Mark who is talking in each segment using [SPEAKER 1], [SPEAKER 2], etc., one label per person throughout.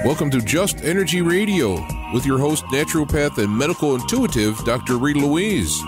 [SPEAKER 1] Welcome to Just Energy Radio with your host, naturopath and medical intuitive, Dr. Rita Louise.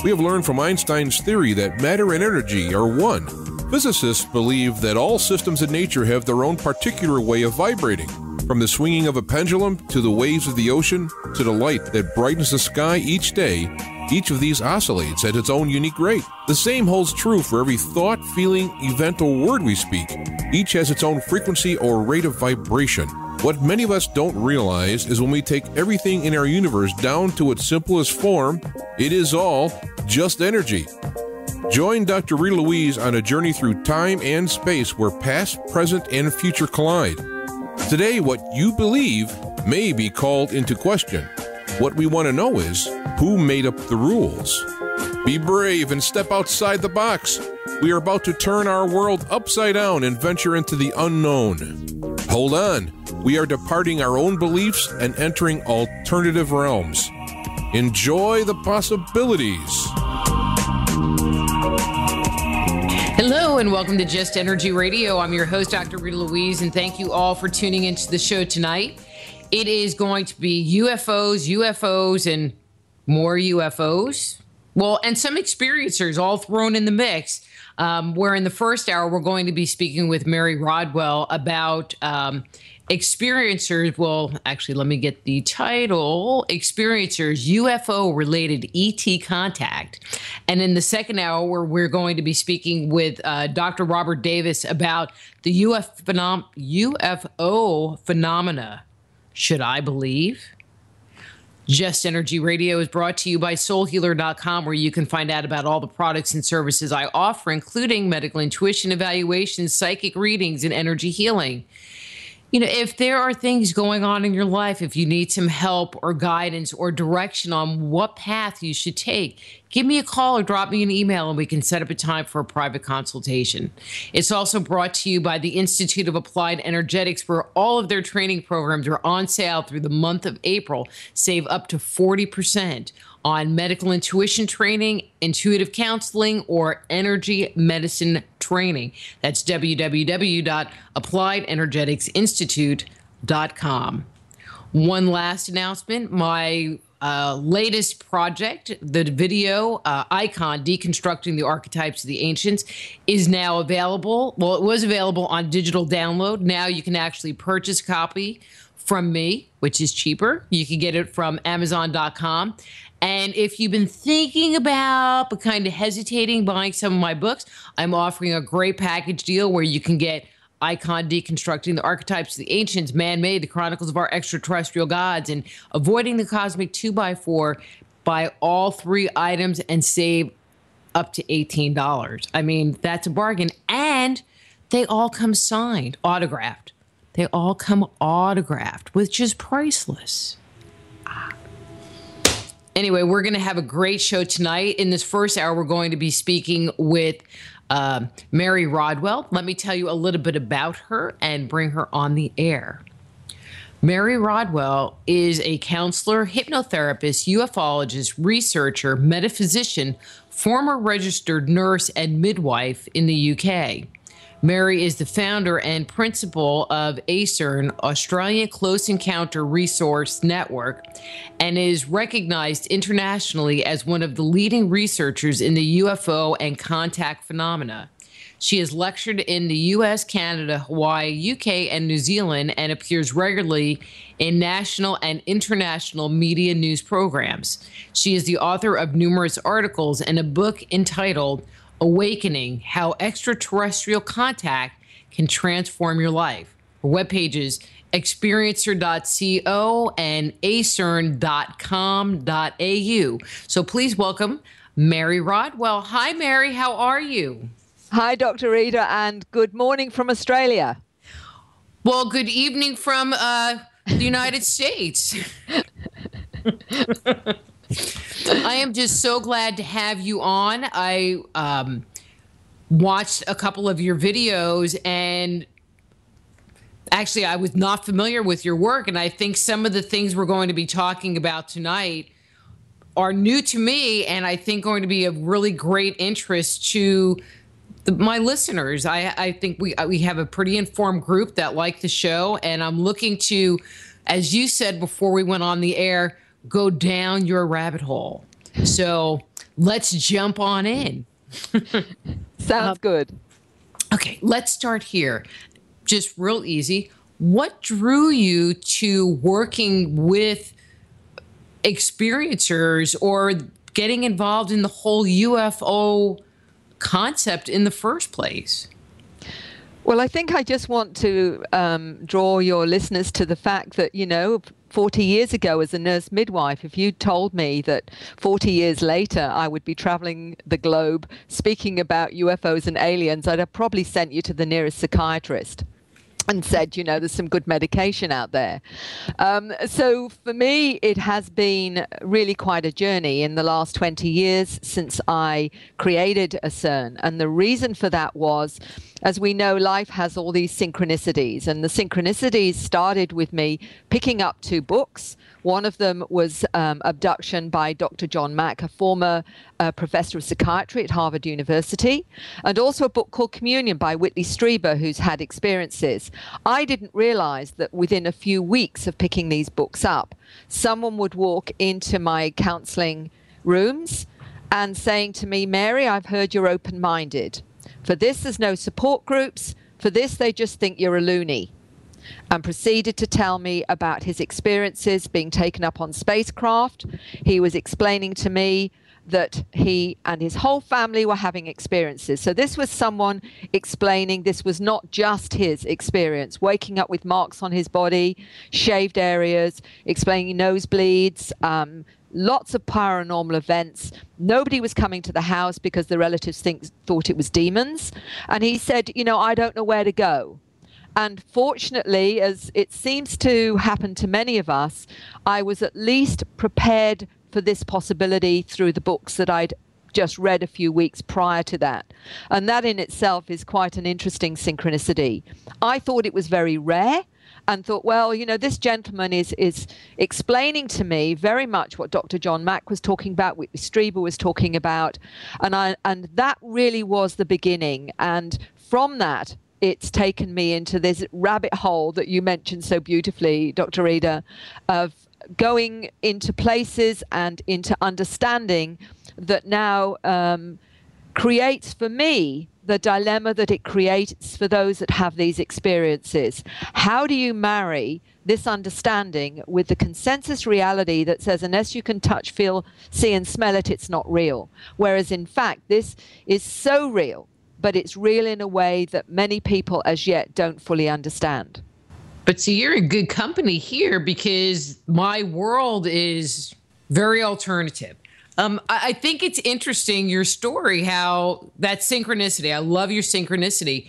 [SPEAKER 1] We have learned from Einstein's theory that matter and energy are one. Physicists believe that all systems in nature have their own particular way of vibrating. From the swinging of a pendulum to the waves of the ocean to the light that brightens the sky each day, each of these oscillates at its own unique rate. The same holds true for every thought, feeling, event, or word we speak. Each has its own frequency or rate of vibration. What many of us don't realize is when we take everything in our universe down to its simplest form, it is all just energy. Join Dr. Rita Louise on a journey through time and space where past, present, and future collide. Today, what you believe may be called into question. What we want to know is, who made up the rules? Be brave and step outside the box. We are about to turn our world upside down and venture into the unknown. Hold on. We are departing our own beliefs and entering alternative realms. Enjoy the possibilities.
[SPEAKER 2] Hello and welcome to Just Energy Radio. I'm your host, Dr. Rita Louise, and thank you all for tuning into the show tonight. It is going to be UFOs, and more UFOs. Well, and some experiencers all thrown in the mix. Where in the first hour, we're going to be speaking with Mary Rodwell about experiencers. Well, actually, let me get the title. Experiencers, UFO-related ET contact. And in the second hour, we're going to be speaking with Dr. Robert Davis about the UFO phenomena. Should I believe? Just Energy Radio is brought to you by soulhealer.com, where you can find out about all the products and services I offer, including medical intuition evaluations, psychic readings, and energy healing. You know, if there are things going on in your life, if you need some help or guidance or direction on what path you should take, give me a call or drop me an email and we can set up a time for a private consultation. It's also brought to you by the Institute of Applied Energetics, where all of their training programs are on sale through the month of April. Save up to 40% on medical intuition training, intuitive counseling, or energy medicine training. That's www.appliedenergeticsinstitute.com. One last announcement. My latest project, the video icon, Deconstructing the Archetypes of the Ancients, is now available. Well, it was available on digital download. Now you can actually purchase a copy from me, which is cheaper. You can get it from Amazon.com. And if you've been thinking about but kind of hesitating buying some of my books, I'm offering a great package deal where you can get Icon, Deconstructing the Archetypes of the Ancients, Man-Made, The Chronicles of Our Extraterrestrial Gods, and Avoiding the Cosmic 2x4. Buy all three items and save up to $18. I mean, that's a bargain. And they all come signed, autographed. They all come autographed, which is priceless. Anyway, we're going to have a great show tonight. In this first hour, we're going to be speaking with Mary Rodwell. Let me tell you a little bit about her and bring her on the air. Mary Rodwell is a counselor, hypnotherapist, ufologist, researcher, metaphysician, former registered nurse, and midwife in the UK. Mary is the founder and principal of ACERN, Australian Close Encounter Resource Network, and is recognized internationally as one of the leading researchers in the UFO and Contact phenomena. She has lectured in the US, Canada, Hawaii, UK, and New Zealand, and appears regularly in national and international media news programs. She is the author of numerous articles and a book entitled Awakening: How Extraterrestrial Contact Can Transform Your Life. Her webpages experiencer.co and acern.com.au. So please welcome Mary Rodwell. Hi, Mary. How are you?
[SPEAKER 3] Hi, Dr. Rita, and good morning from Australia.
[SPEAKER 2] Well, good evening from the United States. I am just so glad to have you on. I watched a couple of your videos, and Actually, I was not familiar with your work, and I think some of the things we're going to be talking about tonight are new to me, and I think going to be of really great interest to my listeners. I think we have a pretty informed group that like the show, and I'm looking to, as you said before we went on the air, go down your rabbit hole. So let's jump on in.
[SPEAKER 3] Sounds good.
[SPEAKER 2] Okay, let's start here. Just real easy. What drew you to working with experiencers or getting involved in the whole UFO concept in the first place?
[SPEAKER 3] Well, I think I just want to draw your listeners to the fact that, 40 years ago as a nurse midwife, if you told me that 40 years later I would be traveling the globe speaking about UFOs and aliens, I'd have probably sent you to the nearest psychiatrist and said, there's some good medication out there. So for me, it has been really quite a journey in the last 20 years since I created ACERN. And the reason for that was, as we know, life has all these synchronicities. And the synchronicities started with me picking up 2 books. One of them was Abduction by Dr. John Mack, a former professor of psychiatry at Harvard University, and also a book called Communion by Whitley Strieber, who's had experiences. I didn't realize that within a few weeks of picking these books up, someone would walk into my counseling rooms and saying to me, Mary, I've heard you're open-minded. For this, there's no support groups. For this, they just think you're a loony. And proceeded to tell me about his experiences being taken up on spacecraft. He was explaining to me that he and his whole family were having experiences. So this was someone explaining this was not just his experience, waking up with marks on his body, shaved areas, explaining nosebleeds, lots of paranormal events. Nobody was coming to the house because the relatives thought it was demons. And he said, I don't know where to go. And fortunately, as it seems to happen to many of us, I was at least prepared for this possibility through the books that I'd just read a few weeks prior to that. And that in itself is quite an interesting synchronicity. I thought it was very rare and thought, well, this gentleman is explaining to me very much what Dr. John Mack was talking about, what Strieber was talking about. And that really was the beginning. And from that, it's taken me into this rabbit hole that you mentioned so beautifully, Dr. Rita, of going into places and into understanding that now creates for me the dilemma that it creates for those that have these experiences. How do you marry this understanding with the consensus reality that says unless you can touch, feel, see and smell it, it's not real? Whereas in fact, this is so real, but it's real in a way that many people as yet don't fully understand.
[SPEAKER 2] But see, you're in good company here because my world is very alternative. I think it's interesting, your story, how that synchronicity, I love your synchronicity.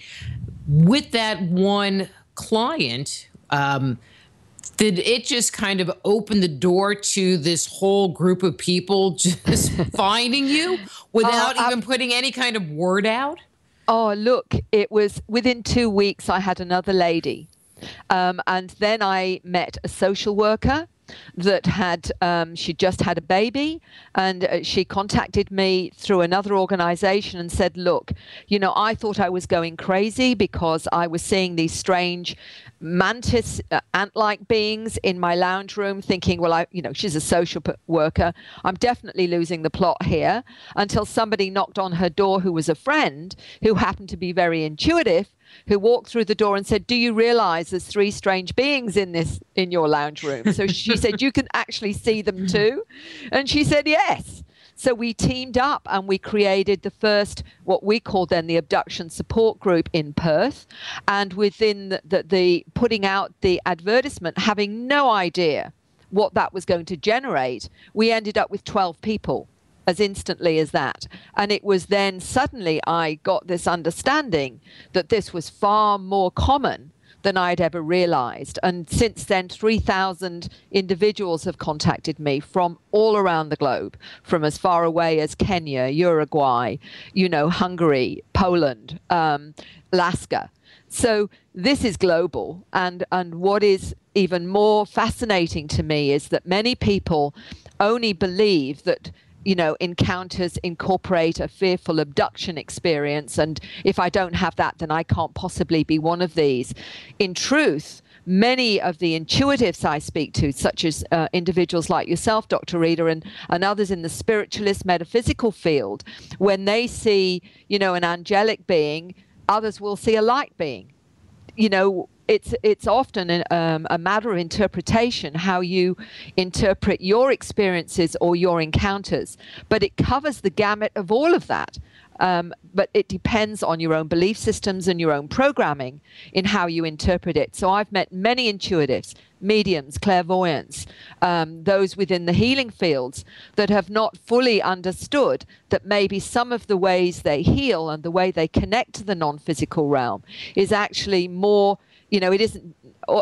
[SPEAKER 2] With that one client, did it just kind of open the door to this whole group of people just finding you without even putting any kind of word out?
[SPEAKER 3] Oh, look, it was within 2 weeks I had another lady. And then I met a social worker that had, she just had a baby, and she contacted me through another organization and said, look, I thought I was going crazy because I was seeing these strange mantis ant-like beings in my lounge room, thinking, well, she's a social worker. I'm definitely losing the plot here, until somebody knocked on her door who was a friend who happened to be very intuitive, who walked through the door and said, do you realize there's 3 strange beings in your lounge room? So she said, you can actually see them too. And she said, yes. So we teamed up and we created the first, what we called then the abduction support group in Perth. And within the putting out the advertisement, having no idea what that was going to generate, we ended up with 12 people as instantly as that. And it was then suddenly I got this understanding that this was far more common than I'd ever realized. And since then, 3,000 individuals have contacted me from all around the globe, from as far away as Kenya, Uruguay, Hungary, Poland, Alaska. So this is global. And what is even more fascinating to me is that many people only believe that, you know, encounters incorporate a fearful abduction experience. And if I don't have that, then I can't possibly be one of these. In truth, many of the intuitives I speak to, such as individuals like yourself, Dr. Rita, and others in the spiritualist metaphysical field, when they see, you know, an angelic being, others will see a light being. You know, it's often a matter of interpretation, how you interpret your experiences or your encounters, but it covers the gamut of all of that. But it depends on your own belief systems and your own programming in how you interpret it. So I've met many intuitives, mediums, clairvoyants, those within the healing fields that have not fully understood that maybe some of the ways they heal and the way they connect to the non-physical realm is actually more, you know, it isn't,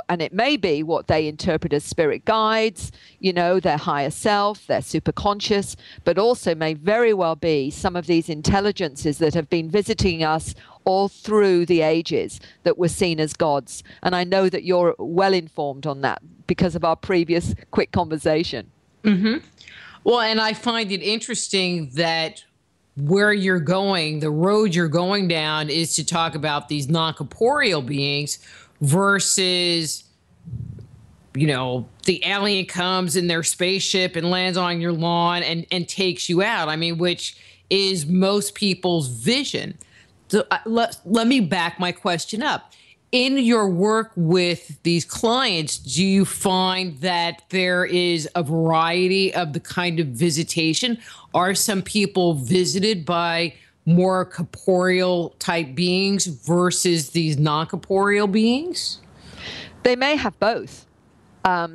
[SPEAKER 3] and it may be what they interpret as spirit guides, you know, their higher self, their superconscious, but also may very well be some of these intelligences that have been visiting us all through the ages that were seen as gods. And I know that you're well informed on that because of our previous quick conversation.
[SPEAKER 2] Mm-hmm. Well, and I find it interesting that where you're going, the road you're going down is to talk about these non-corporeal beings versus, you know, the alien comes in their spaceship and lands on your lawn and takes you out. I mean, which is most people's vision. So let me back my question up. In your work with these clients, do you find that there is a variety of the kind of visitation? Are some people visited by more corporeal type beings versus these non-corporeal beings?
[SPEAKER 3] They may have both.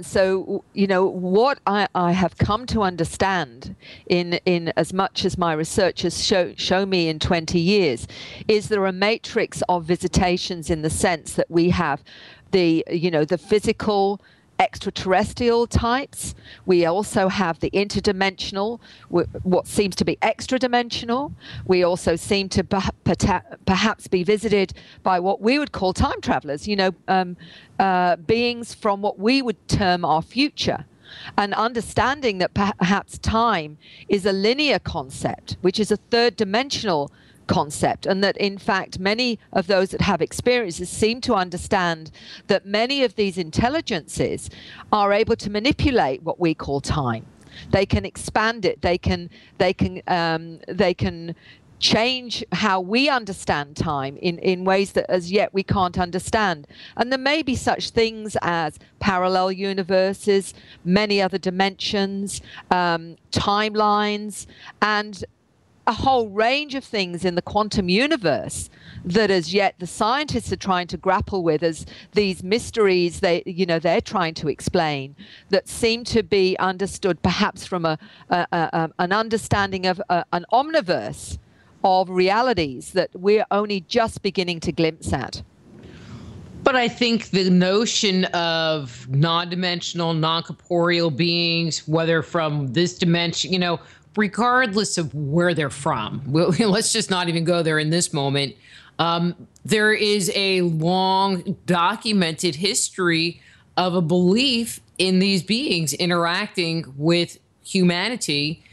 [SPEAKER 3] So, you know, what I have come to understand in as much as my research has shown me in 20 years is there a matrix of visitations in the sense that we have the, you know, the physical extraterrestrial types. We also have the interdimensional, what seems to be extra-dimensional. We also seem to perhaps be visited by what we would call time travelers, you know, beings from what we would term our future. And understanding that perhaps time is a linear concept, which is a third-dimensional concept, and that in fact many of those that have experiences seem to understand that many of these intelligences are able to manipulate what we call time. They can expand it. They can change how we understand time in ways that as yet we can't understand. And there may be such things as parallel universes, many other dimensions, timelines, and a whole range of things in the quantum universe that as yet the scientists are trying to grapple with as these mysteries they're trying to explain that seem to be understood perhaps from an understanding of an omniverse of realities that we're only just beginning to glimpse at.
[SPEAKER 2] But I think the notion of non-dimensional, non-corporeal beings, whether from this dimension, you know, regardless of where they're from, let's just not even go there in this moment. There is a long documented history of a belief in these beings interacting with humanity,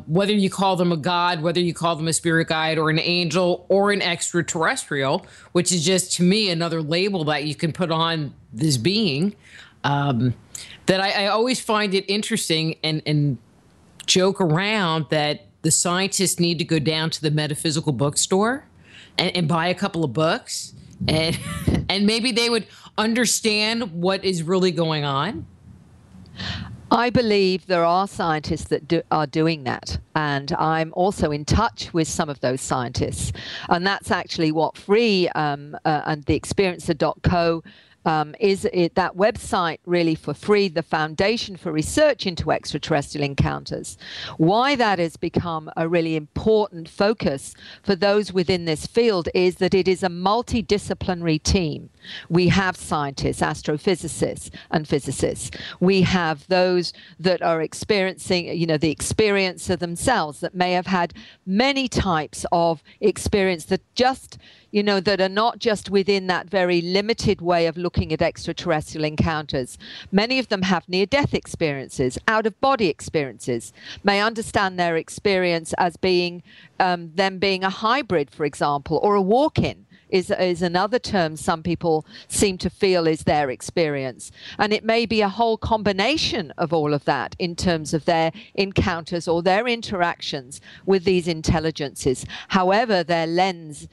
[SPEAKER 2] whether you call them a god, whether you call them a spirit guide or an angel or an extraterrestrial, which is just, to me, another label that you can put on this being, that I always find it interesting and joke around that the scientists need to go down to the metaphysical bookstore and buy a couple of books and maybe they would understand what is really going on.
[SPEAKER 3] I believe there are scientists that are doing that, and I'm also in touch with some of those scientists, and that's actually what Free and the Experiencer.co is that website really for free, the foundation for research into extraterrestrial encounters. Why that has become a really important focus for those within this field is that it is a multidisciplinary team. We have scientists, astrophysicists, and physicists. We have those that are experiencing, you know, the experiencer themselves that may have had many types of experience that just, that are not just within that very limited way of looking at extraterrestrial encounters. Many of them have near-death experiences, out-of-body experiences, may understand their experience as being them being a hybrid, for example, or a walk-in. Is another term some people seem to feel is their experience. And it may be a whole combination of all of that in terms of their encounters or their interactions with these intelligences. However, their lens,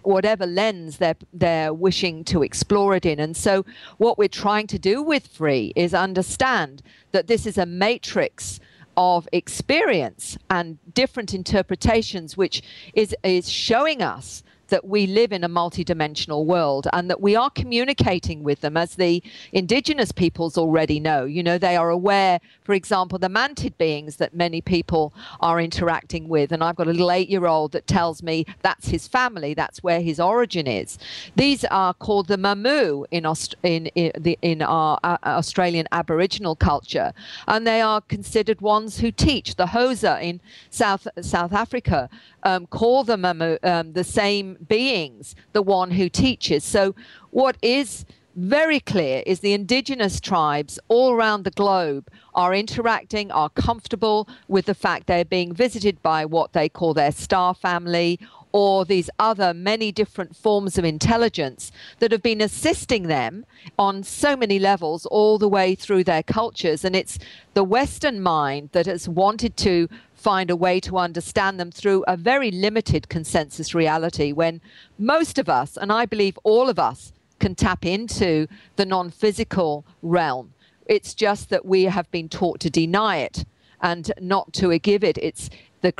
[SPEAKER 3] whatever lens they're wishing to explore it in. And so what we're trying to do with Free is understand that this is a matrix of experience and different interpretations, which is showing us that we live in a multidimensional world and that we are communicating with them, as the indigenous peoples already know. They are aware, for example, the mantid beings that many people are interacting with. And I've got a little 8-year-old that tells me that's his family, that's where his origin is. These are called the Mamu in our Australian Aboriginal culture, and they are considered ones who teach. The Xhosa in South Africa call them the same beings, the one who teaches. So what is very clear is the indigenous tribes all around the globe are interacting, are comfortable with the fact they're being visited by what they call their star family, or these other many different forms of intelligence that have been assisting them on so many levels all the way through their cultures. And it's the Western mind that has wanted to find a way to understand them through a very limited consensus reality, when most of us, and I believe all of us, can tap into the non-physical realm. It's just that we have been taught to deny it and not to give it the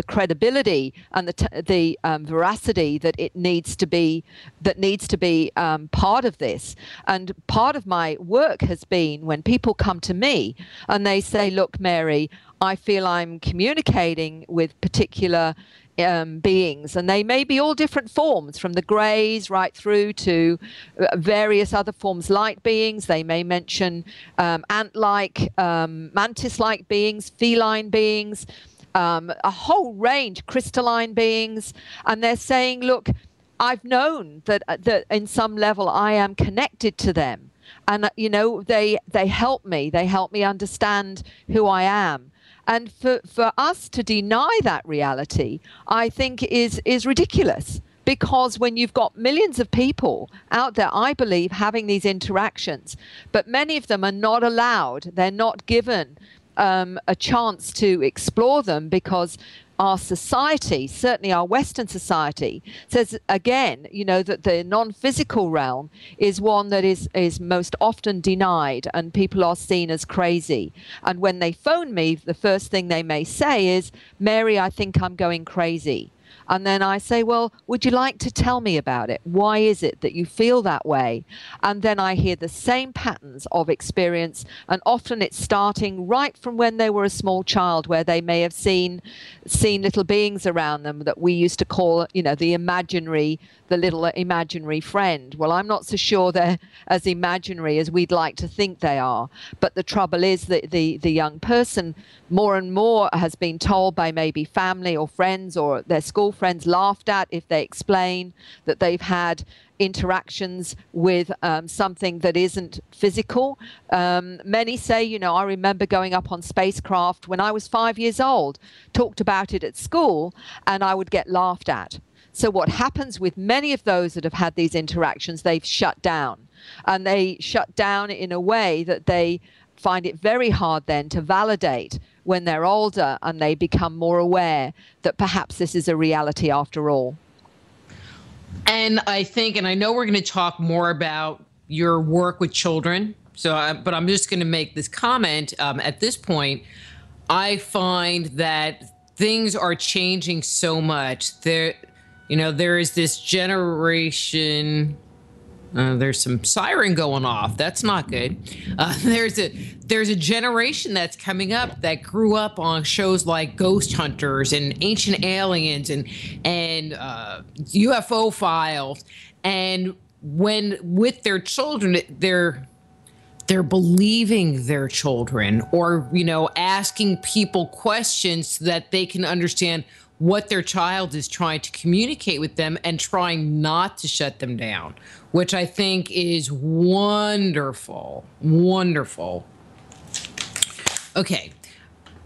[SPEAKER 3] credibility and the veracity that it needs to be, part of this. And part of my work has been when people come to me and they say, look, Mary, I feel I'm communicating with particular beings, and they may be all different forms, from the greys right through to various other forms, light beings. They may mention ant-like, mantis-like beings, feline beings, a whole range, crystalline beings. And they're saying, look, I've known that in some level I am connected to them. And, they help me. They help me understand who I am. And for us to deny that reality, I think is ridiculous. Because when you've got millions of people out there, I believe, having these interactions, but many of them are not allowed, they're not given a chance to explore them, because our society, certainly our Western society, says again, that the non-physical realm is one that is most often denied, and people are seen as crazy. And when they phone me, the first thing they may say is, Mary, I think I'm going crazy. And then I say, well, would you like to tell me about it? Why is it that you feel that way? And then I hear the same patterns of experience. And often it's starting right from when they were a small child, where they may have seen little beings around them that we used to call, the little imaginary friend. Well, I'm not so sure they're as imaginary as we'd like to think they are. But the trouble is that the young person more and more has been told by maybe family or friends or their school friends, laughed at if they explain that they've had interactions with something that isn't physical. Many say, I remember going up on spacecraft when I was 5 years old, talked about it at school, and I would get laughed at. So what happens with many of those that have had these interactions, they've shut down. And they shut down in a way that they find it very hard then to validate when they're older, and they become more aware that perhaps this is a reality after all.
[SPEAKER 2] And I think, and I know we're going to talk more about your work with children, but I'm just going to make this comment. At this point, I find that things are changing so much. There is this generation. There's some siren going off. That's not good. There's a generation that's coming up that grew up on shows like Ghost Hunters and Ancient Aliens and UFO Files, and when with their children, they're believing their children, or asking people questions so that they can understand what their child is trying to communicate with them and trying not to shut them down, which I think is wonderful, wonderful. Okay,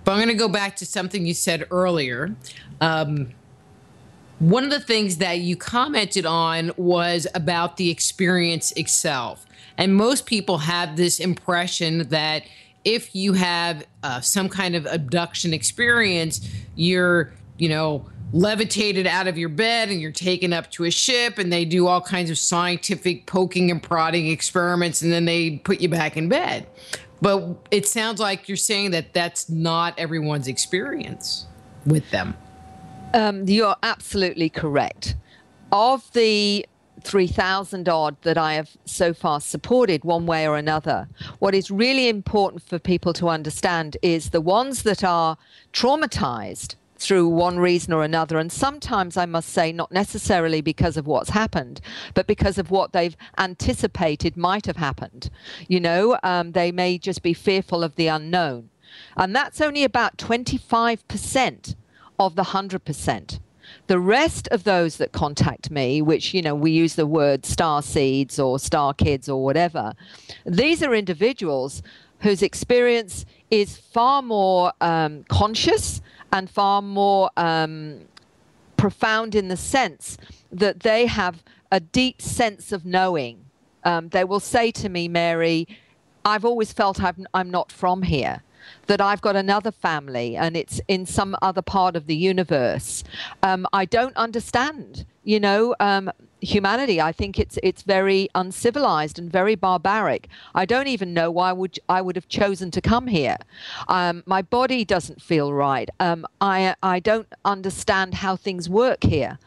[SPEAKER 2] but I'm going to go back to something you said earlier. One of the things that you commented on was about the experience itself. And most people have this impression that if you have some kind of abduction experience, you're, levitated out of your bed and you're taken up to a ship and they do all kinds of scientific poking and prodding experiments and then they put you back in bed. But it sounds like you're saying that that's not everyone's experience with them.
[SPEAKER 3] You're absolutely correct. Of the 3,000 odd that I have so far supported one way or another, what is really important for people to understand is the ones that are traumatized through one reason or another, and sometimes I must say not necessarily because of what's happened, but because of what they've anticipated might have happened. They may just be fearful of the unknown. And that's only about 25% of the 100%. The rest of those that contact me, which, we use the word star seeds or star kids or whatever, these are individuals whose experience is far more conscious and far more profound in the sense that they have a deep sense of knowing. They will say to me, Mary, I've always felt I'm not from here, that I've got another family and it's in some other part of the universe. I don't understand, humanity. I think it's very uncivilized and very barbaric. I don't even know why I would have chosen to come here. My body doesn't feel right. I don't understand how things work here.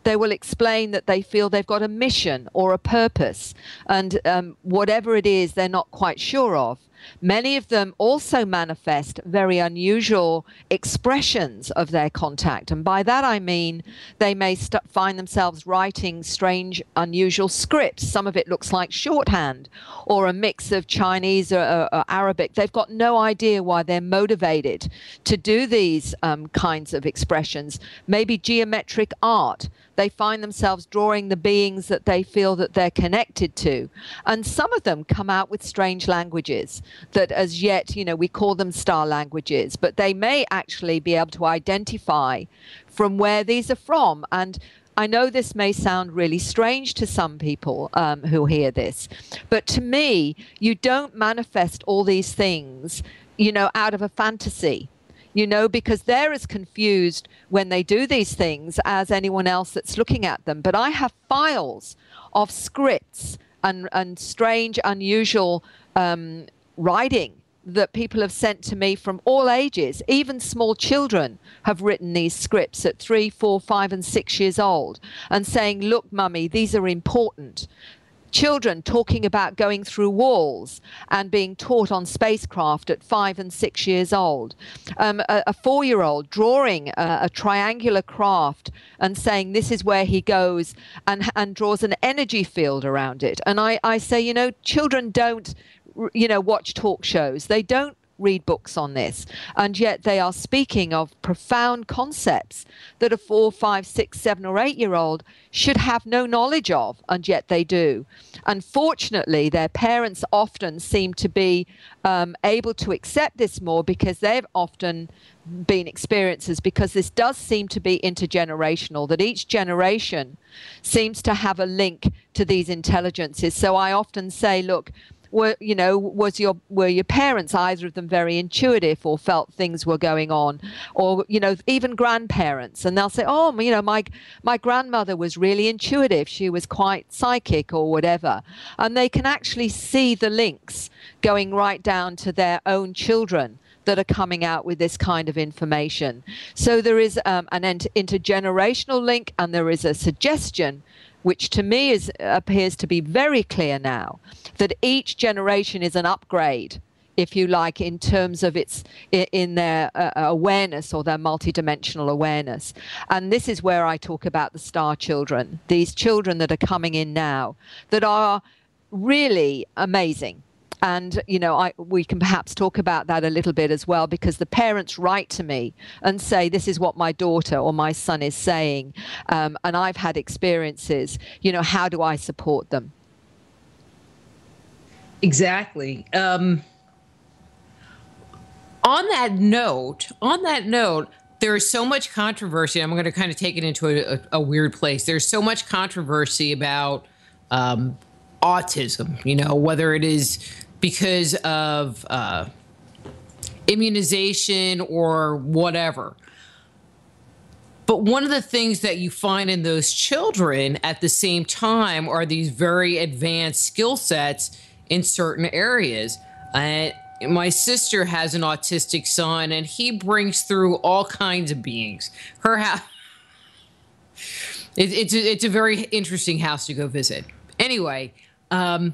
[SPEAKER 3] They will explain that they feel they've got a mission or a purpose, and whatever it is, they're not quite sure of. Many of them also manifest very unusual expressions of their contact. And by that I mean they may find themselves writing strange, unusual scripts. Some of it looks like shorthand or a mix of Chinese or Arabic. They've got no idea why they're motivated to do these kinds of expressions. Maybe geometric art. They find themselves drawing the beings that they feel that they're connected to. And some of them come out with strange languages that as yet, we call them star languages, but they may actually be able to identify from where these are from. And I know this may sound really strange to some people who hear this, but to me, you don't manifest all these things, out of a fantasy. Because they're as confused when they do these things as anyone else that's looking at them. But I have files of scripts and strange, unusual writing that people have sent to me from all ages. Even small children have written these scripts at 3, 4, 5, and 6 years old and saying, look, Mummy, these are important. Children talking about going through walls and being taught on spacecraft at 5 and 6 years old. A 4-year-old drawing a triangular craft and saying this is where he goes and draws an energy field around it. And I say, children don't, watch talk shows. They don't read books on this, and yet they are speaking of profound concepts that a 4, 5, 6, 7, or 8-year-old should have no knowledge of, and yet they do. Unfortunately, their parents often seem to be able to accept this more because they've often been experiencers, because this does seem to be intergenerational, that each generation seems to have a link to these intelligences. So I often say, look, were your parents, either of them, very intuitive or felt things were going on? Or, even grandparents, and they'll say, oh, my grandmother was really intuitive. She was quite psychic or whatever. And they can actually see the links going right down to their own children that are coming out with this kind of information. So there is an intergenerational link, and there is a suggestion, which to me appears to be very clear now, that each generation is an upgrade, if you like, in terms of in their awareness or their multidimensional awareness. And this is where I talk about the star children, these children that are coming in now, that are really amazing. And, we can perhaps talk about that a little bit as well, because the parents write to me and say, this is what my daughter or my son is saying. And I've had experiences, how do I support them?
[SPEAKER 2] Exactly. On that note, there is so much controversy. I'm going to kind of take it into a weird place. There's so much controversy about autism, whether it is because of immunization or whatever. But one of the things that you find in those children at the same time are these very advanced skill sets in certain areas. My sister has an autistic son, and he brings through all kinds of beings. It's a very interesting house to go visit. Anyway, how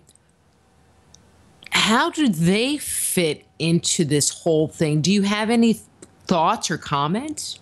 [SPEAKER 2] do they fit into this whole thing? Do you have any thoughts or comments?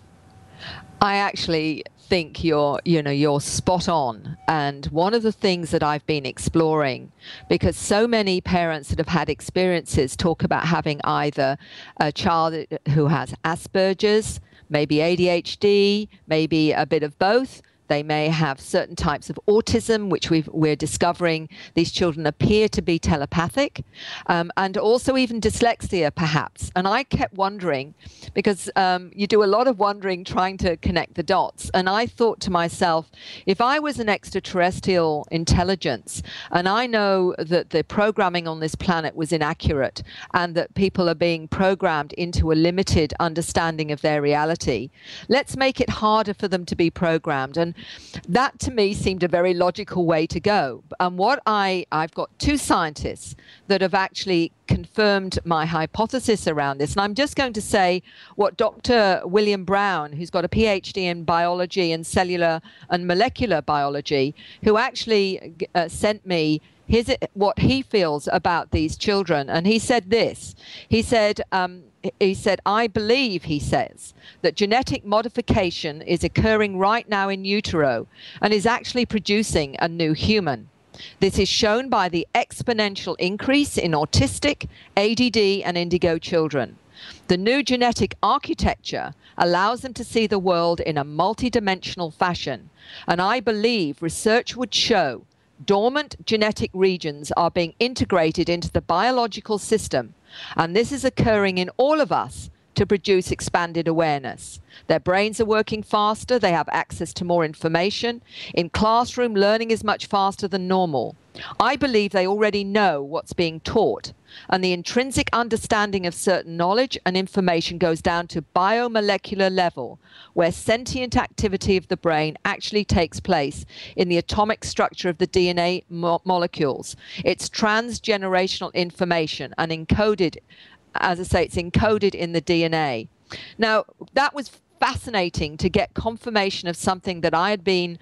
[SPEAKER 3] I actually think you're spot on. And one of the things that I've been exploring, because so many parents that have had experiences talk about having either a child who has Asperger's, maybe ADHD, maybe a bit of both. They may have certain types of autism, which we're discovering these children appear to be telepathic, and also even dyslexia, perhaps. And I kept wondering, because you do a lot of wondering, trying to connect the dots. And I thought to myself, if I was an extraterrestrial intelligence, and I know that the programming on this planet was inaccurate, and that people are being programmed into a limited understanding of their reality, let's make it harder for them to be programmed. And that to me seemed a very logical way to go. And I've got two scientists that have actually confirmed my hypothesis around this. And I'm just going to say what Dr. William Brown, who's got a Ph.D. in biology and cellular and molecular biology, who actually sent me what he feels about these children. And he said this. He said, I believe, he says, that genetic modification is occurring right now in utero and is actually producing a new human. This is shown by the exponential increase in autistic, ADD, and indigo children. The new genetic architecture allows them to see the world in a multidimensional fashion. And I believe research would show dormant genetic regions are being integrated into the biological system, and this is occurring in all of us to produce expanded awareness. Their brains are working faster, they have access to more information. In classroom, learning is much faster than normal. I believe they already know what's being taught, and the intrinsic understanding of certain knowledge and information goes down to biomolecular level, where sentient activity of the brain actually takes place in the atomic structure of the DNA molecules. It's transgenerational information and encoded, as I say, it's encoded in the DNA. Now, that was fascinating to get confirmation of something that I had been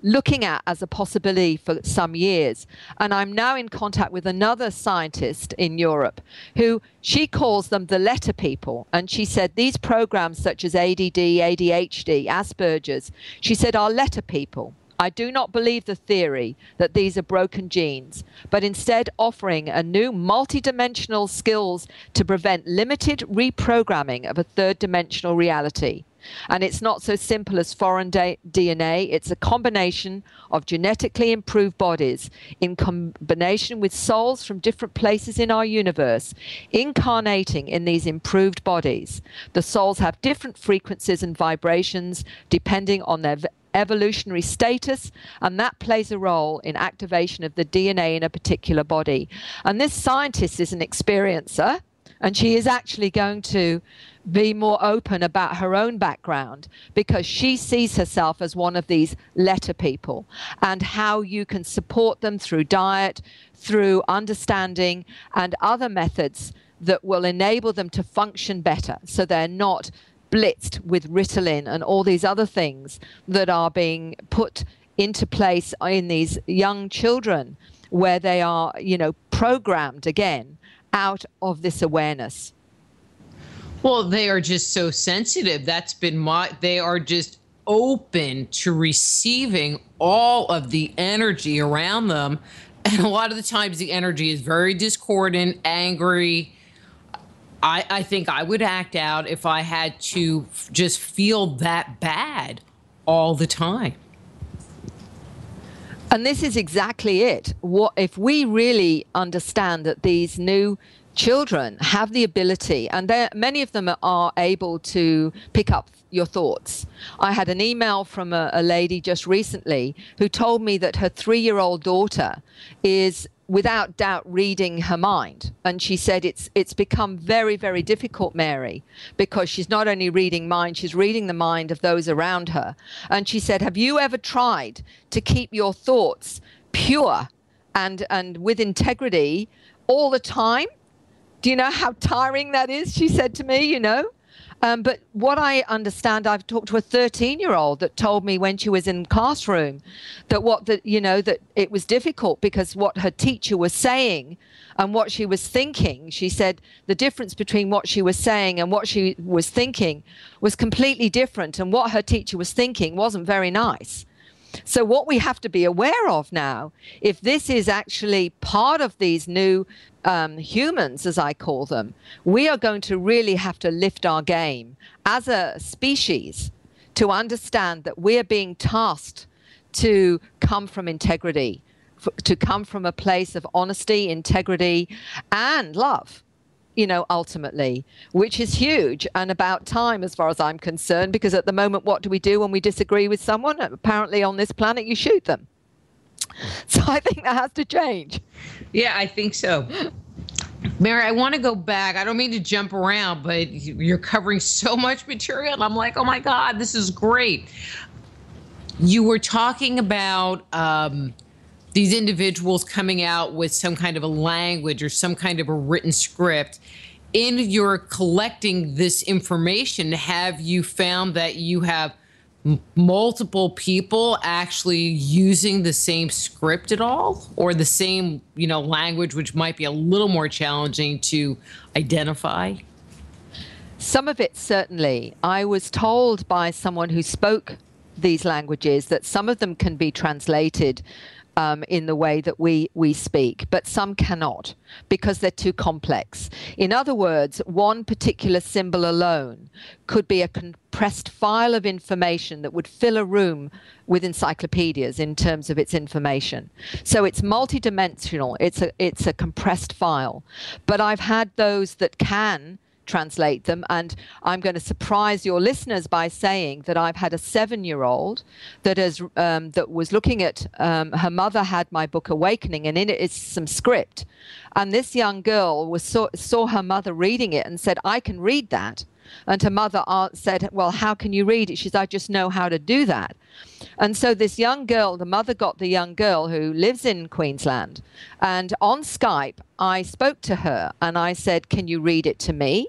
[SPEAKER 3] looking at as a possibility for some years. And I'm now in contact with another scientist in Europe who, she calls them the letter people. And she said these programs such as ADD, ADHD, Asperger's, she said, are letter people. I do not believe the theory that these are broken genes, but instead offering a new multidimensional skills to prevent limited reprogramming of a third-dimensional reality. And it's not so simple as foreign DNA. It's a combination of genetically improved bodies in combination with souls from different places in our universe, incarnating in these improved bodies. The souls have different frequencies and vibrations depending on their evolutionary status, and that plays a role in activation of the DNA in a particular body. And this scientist is an experiencer, and she is actually going to be more open about her own background, because she sees herself as one of these letter people, and how you can support them through diet, through understanding, and other methods that will enable them to function better, so they're not blitzed with Ritalin and all these other things that are being put into place in these young children, where they are, programmed again out of this awareness.
[SPEAKER 2] Well, they are just so sensitive. They are just open to receiving all of the energy around them. And a lot of the times the energy is very discordant, angry. I think I would act out if I had to just feel that bad all the time.
[SPEAKER 3] And this is exactly it. What if we really understand that these new children have the ability, and many of them are able to pick up your thoughts. I had an email from a lady just recently who told me that her 3-year-old daughter is without doubt reading her mind. And she said it's become very, very difficult, Mary, because she's not only reading mind, she's reading the mind of those around her. And she said, have you ever tried to keep your thoughts pure and with integrity all the time? Do you know how tiring that is? She said to me, But what I understand, I've talked to a 13-year-old that told me when she was in classroom that that it was difficult because what her teacher was saying and what she was thinking, she said the difference between what she was saying and what she was thinking was completely different. And what her teacher was thinking wasn't very nice. So what we have to be aware of now, if this is actually part of these new humans, as I call them, we are going to really have to lift our game as a species to understand that we are being tasked to come from integrity, to come from a place of honesty, integrity, and love, ultimately, which is huge and about time as far as I'm concerned, because at the moment, what do we do when we disagree with someone? Apparently on this planet, you shoot them. So I think that has to change.
[SPEAKER 2] Yeah, I think so. Mary, I want to go back. I don't mean to jump around, but you're covering so much material. I'm like, oh my God, this is great. You were talking about these individuals coming out with some kind of a language or some kind of a written script. In your collecting this information, have you found that you have multiple people actually using the same script at all, or the same, language, which might be a little more challenging to identify?
[SPEAKER 3] Some of it, certainly. I was told by someone who spoke these languages that some of them can be translated in the way that we speak, but some cannot because they're too complex. In other words, one particular symbol alone could be a compressed file of information that would fill a room with encyclopedias in terms of its information. So it's multidimensional. It's a compressed file. But I've had those that can translate them, and I'm going to surprise your listeners by saying that I've had a 7-year-old that was looking at her mother had my book Awakening, and in it is some script, and this young girl saw her mother reading it and said, I can read that. And her mother said, well, how can you read it? She said, I just know how to do that. And so this young girl, the mother got the young girl who lives in Queensland, and on Skype I spoke to her and I said, can you read it to me?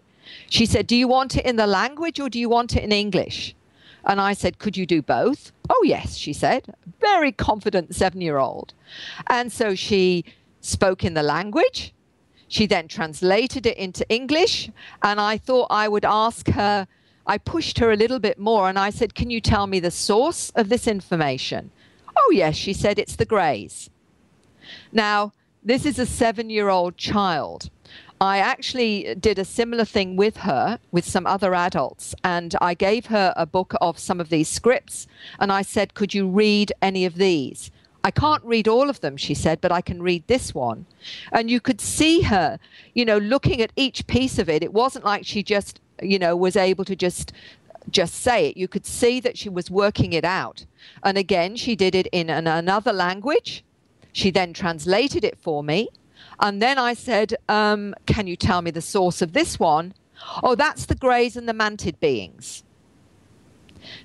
[SPEAKER 3] She said, do you want it in the language or do you want it in English? And I said, could you do both? Oh, yes, she said. Very confident 7-year-old. And so she spoke in the language. She then translated it into English. And I thought I would ask her, I pushed her a little bit more. And I said, can you tell me the source of this information? Oh, yes, she said, it's the Greys. Now, this is a 7-year-old child. I actually did a similar thing with her, with some other adults, and I gave her a book of some of these scripts, and I said, could you read any of these? I can't read all of them, she said, but I can read this one. And you could see her, looking at each piece of it. It wasn't like she just, was able to just say it. You could see that she was working it out. And again, she did it in another language. She then translated it for me. And then I said, can you tell me the source of this one? Oh, that's the Greys and the Mantid beings.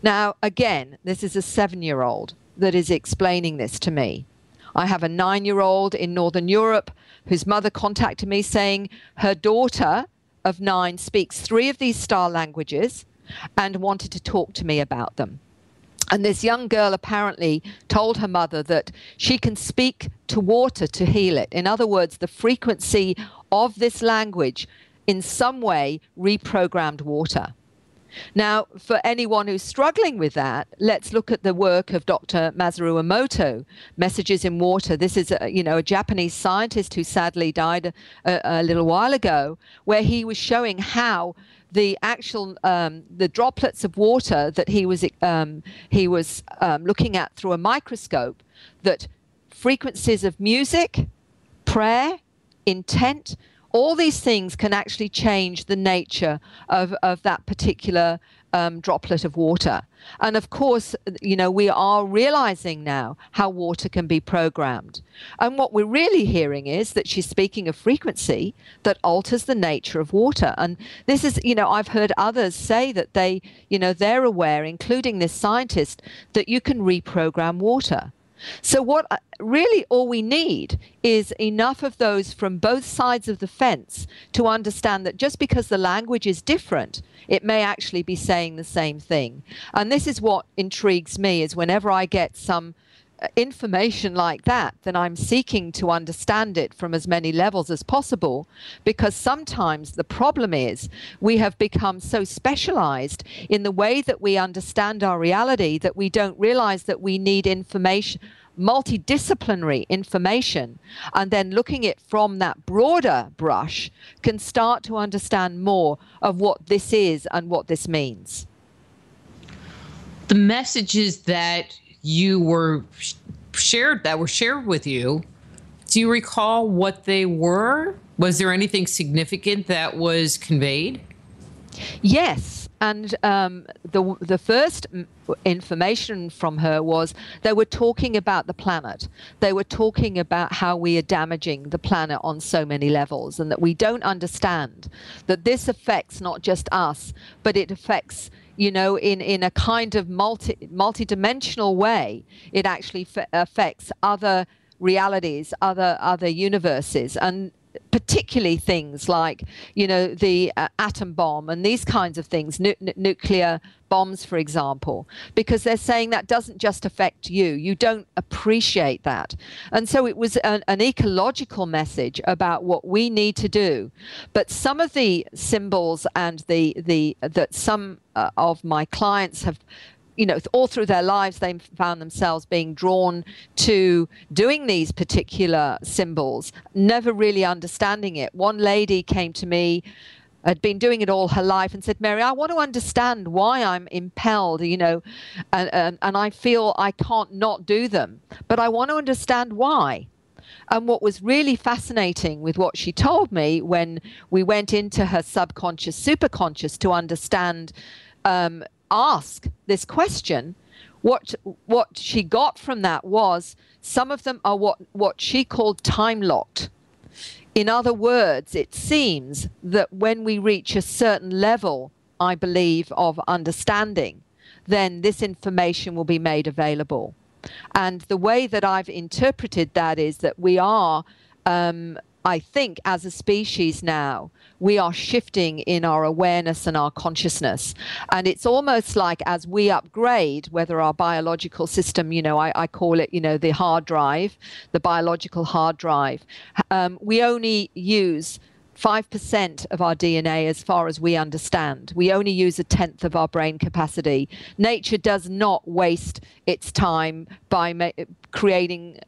[SPEAKER 3] Now, again, this is a 7-year-old that is explaining this to me. I have a 9-year-old in Northern Europe whose mother contacted me saying her daughter of 9 speaks 3 of these star languages and wanted to talk to me about them. And this young girl apparently told her mother that she can speak to water to heal it. In other words, the frequency of this language in some way reprogrammed water. Now, for anyone who's struggling with that, let's look at the work of Dr. Masaru Emoto, Messages in Water. This is a Japanese scientist who sadly died a little while ago, where he was showing how the actual the droplets of water that he was looking at through a microscope, that frequencies of music, prayer, intent, all these things can actually change the nature of that particular droplet of water. And of course, we are realizing now how water can be programmed. And what we're really hearing is that she's speaking a frequency that alters the nature of water. And this is, I've heard others say that they're aware, including this scientist, that you can reprogram water. So what really all we need is enough of those from both sides of the fence to understand that just because the language is different, it may actually be saying the same thing. And this is what intrigues me, is whenever I get some information like that, then I'm seeking to understand it from as many levels as possible, because sometimes the problem is we have become so specialized in the way that we understand our reality that we don't realize that we need information, multidisciplinary information, and then looking at it from that broader brush can start to understand more of what this is and what this means.
[SPEAKER 2] The messages that you were shared with you, do you recall what they were? Was there anything significant that was conveyed?
[SPEAKER 3] Yes, and the first information from her was they were talking about the planet. They were talking about how we are damaging the planet on so many levels, and that we don't understand that this affects not just us, but it affects, in a kind of multi-dimensional way. It actually affects other realities, other universes, and particularly things like, the atom bomb and these kinds of things, nuclear bombs, for example, because they're saying that doesn't just affect you. You don't appreciate that. And so it was an ecological message about what we need to do. But some of the symbols and that some of my clients have, all through their lives, they found themselves being drawn to doing these particular symbols, never really understanding it. One lady came to me, had been doing it all her life, and said, Mary, I want to understand why I'm impelled, and I feel I can't not do them, but I want to understand why. And what was really fascinating with what she told me when we went into her subconscious, superconscious to understand, ask this question, what she got from that was some of them are what she called time locked. In other words, it seems that when we reach a certain level, I believe, of understanding, then this information will be made available. And the way that I've interpreted that is that we are, I think, as a species now, we are shifting in our awareness and our consciousness. And it's almost like as we upgrade, whether our biological system, I call it, the hard drive, the biological hard drive, we only use 5% of our DNA as far as we understand. We only use 1/10 of our brain capacity. Nature does not waste its time by creating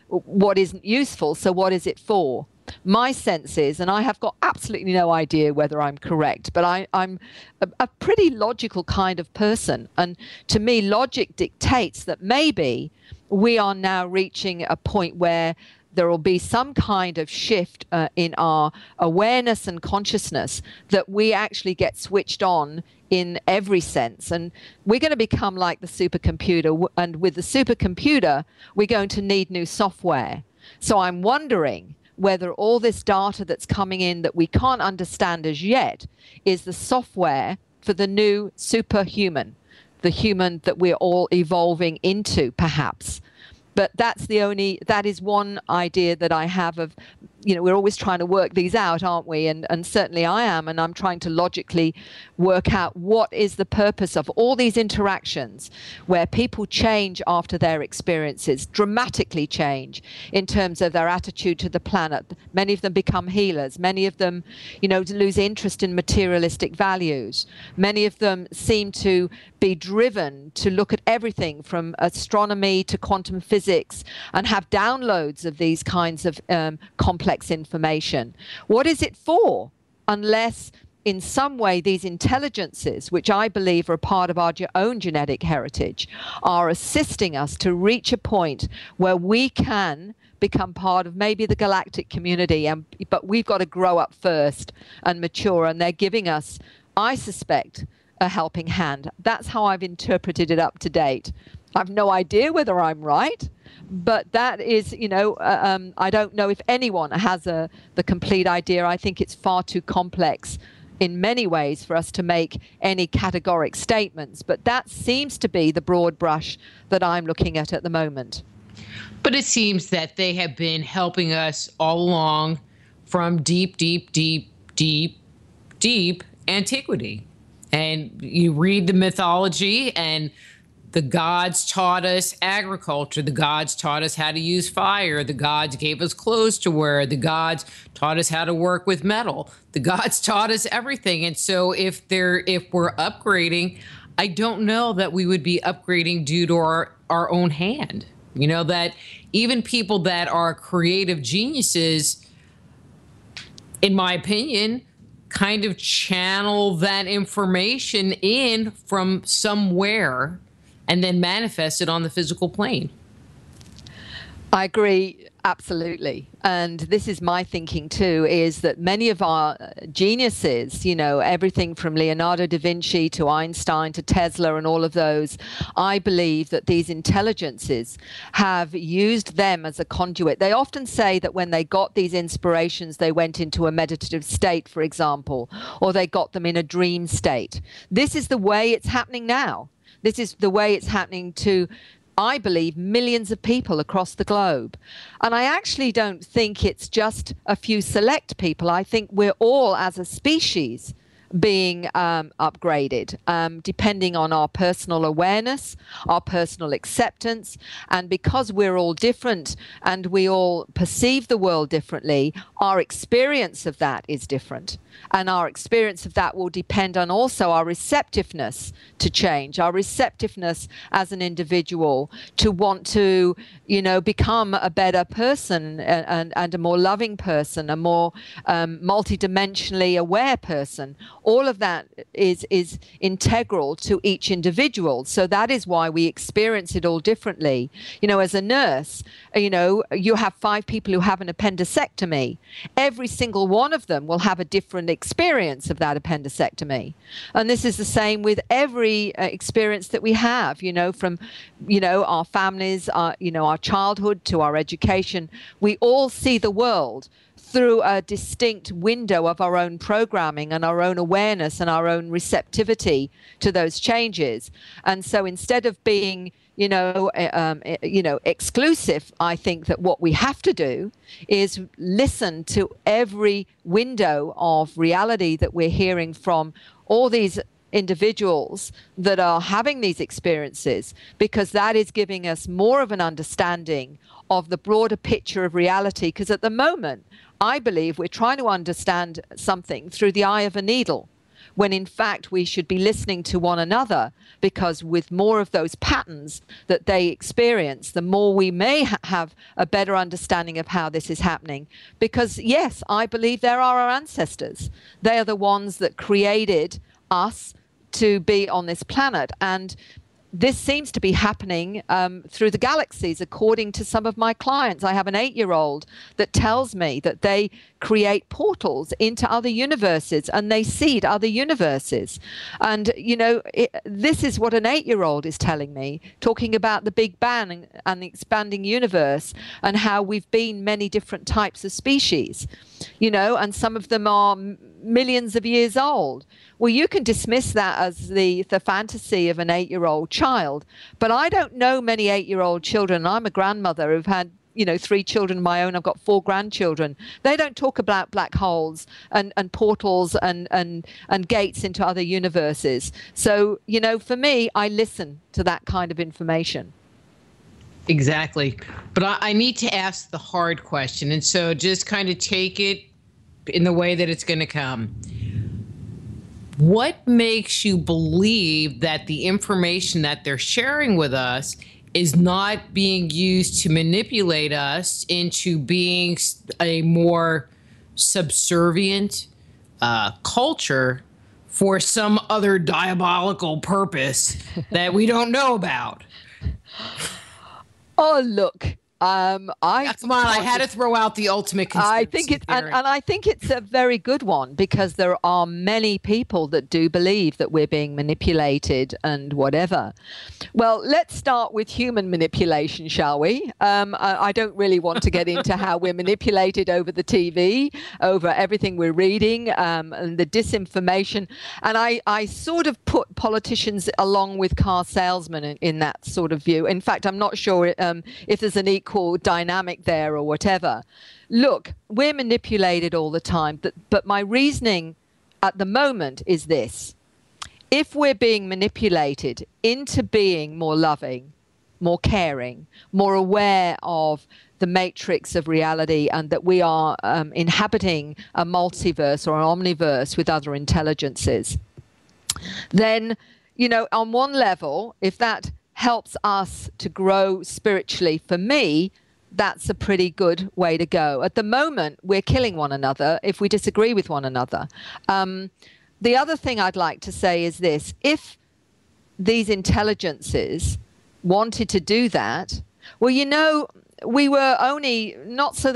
[SPEAKER 3] what isn't useful. So what is it for? My sense is, and I have got absolutely no idea whether I'm correct, but I'm a pretty logical kind of person. And to me, logic dictates that maybe we are now reaching a point where there will be some kind of shift in our awareness and consciousness, that we actually get switched on in every sense. And we're going to become like the supercomputer. And with the supercomputer, we're going to need new software. So I'm wondering whether all this data that's coming in that we can't understand as yet is the software for the new superhuman, the human that we're all evolving into, perhaps. But that is one idea that I have of we're always trying to work these out, aren't we? And certainly I am, and I'm trying to logically work out what is the purpose of all these interactions where people change after their experiences, dramatically change in terms of their attitude to the planet. Many of them become healers. Many of them, lose interest in materialistic values. Many of them seem to be driven to look at everything from astronomy to quantum physics and have downloads of these kinds of complex information. What is it for? Unless in some way these intelligences, which I believe are a part of our own genetic heritage, are assisting us to reach a point where we can become part of maybe the galactic community, but we've got to grow up first and mature, and they're giving us, I suspect, a helping hand. That's how I've interpreted it up to date. I've no idea whether I'm right, but that is, I don't know if anyone has the complete idea. I think it's far too complex in many ways for us to make any categoric statements, but that seems to be the broad brush that I'm looking at the moment.
[SPEAKER 2] But it seems that they have been helping us all along from deep, deep, deep, deep, deep antiquity. And you read the mythology, and the gods taught us agriculture. The gods taught us how to use fire. The gods gave us clothes to wear. The gods taught us how to work with metal. The gods taught us everything. And so if we're upgrading, I don't know that we would be upgrading due to our own hand. That even people that are creative geniuses, in my opinion, kind of channel that information in from somewhere and then manifest it on the physical plane.
[SPEAKER 3] I agree, absolutely. And this is my thinking too, is that many of our geniuses, everything from Leonardo da Vinci to Einstein to Tesla and all of those, I believe that these intelligences have used them as a conduit. They often say that when they got these inspirations, they went into a meditative state, for example, or they got them in a dream state. This is the way it's happening now. This is the way it's happening to, I believe, millions of people across the globe. And I actually don't think it's just a few select people. I think we're all, as a species, being upgraded, depending on our personal awareness, our personal acceptance. And because we're all different and we all perceive the world differently, our experience of that is different. And our experience of that will depend on also our receptiveness to change, our receptiveness as an individual to want to, become a better person and a more loving person, a more multidimensionally aware person. All of that is integral to each individual. So that is why we experience it all differently. As a nurse, you have 5 people who have an appendectomy. Every single one of them will have a different experience of that appendectomy. And this is the same with every experience that we have, from, our families, our childhood to our education. We all see the world through a distinct window of our own programming and our own awareness and our own receptivity to those changes. And so instead of being exclusive, I think that what we have to do is listen to every window of reality that we're hearing from all these individuals that are having these experiences, because that is giving us more of an understanding of the broader picture of reality. Because at the moment, I believe we're trying to understand something through the eye of a needle, when in fact we should be listening to one another, because with more of those patterns that they experience, the more we may have a better understanding of how this is happening. Because yes, I believe there are our ancestors. They are the ones that created us to be on this planet. And this seems to be happening through the galaxies, according to some of my clients. I have an 8-year-old that tells me that they create portals into other universes and they seed other universes. And, this is what an 8-year-old is telling me, talking about the Big Bang and the expanding universe and how we've been many different types of species, and some of them are millions of years old. Well, you can dismiss that as the fantasy of an 8-year-old child, but I don't know many 8-year-old children. I'm a grandmother who've had 3 children of my own. I've got 4 grandchildren. They don't talk about black holes and portals and gates into other universes. So, for me, I listen to that kind of information.
[SPEAKER 2] Exactly. But I need to ask the hard question. And so just kind of take it in the way that it's going to come. What makes you believe that the information that they're sharing with us is not being used to manipulate us into being a more subservient culture for some other diabolical purpose that we don't know about?
[SPEAKER 3] Oh, look.
[SPEAKER 2] Come on, I had to throw out the ultimate conspiracy
[SPEAKER 3] I think it, and I think it's a very good one, because there are many people that do believe that we're being manipulated and whatever. Well, let's start with human manipulation, shall we? I don't really want to get into how we're manipulated over the TV, over everything we're reading, and the disinformation. And I sort of put politicians along with car salesmen in that sort of view. In fact, I'm not sure if there's an equal dynamic there or whatever. Look, we're manipulated all the time, but my reasoning at the moment is this. If we're being manipulated into being more loving, more caring, more aware of the matrix of reality, and that we are inhabiting a multiverse or an omniverse with other intelligences, then, on one level, if that helps us to grow spiritually, for me, that's a pretty good way to go. At the moment, we're killing one another if we disagree with one another. The other thing I'd like to say is this. If these intelligences wanted to do that, well, we were only not so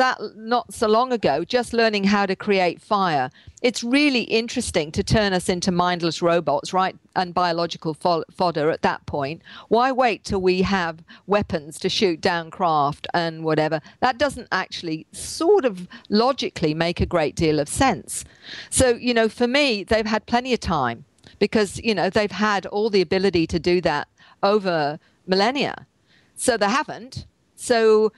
[SPEAKER 3] long ago just learning how to create fire. It's really interesting to turn us into mindless robots, right? And biological fodder at that point. Why wait till we have weapons to shoot down craft and whatever? That doesn't actually sort of logically make a great deal of sense. So, for me, they've had plenty of time, because, they've had all the ability to do that over millennia. So they haven't. So,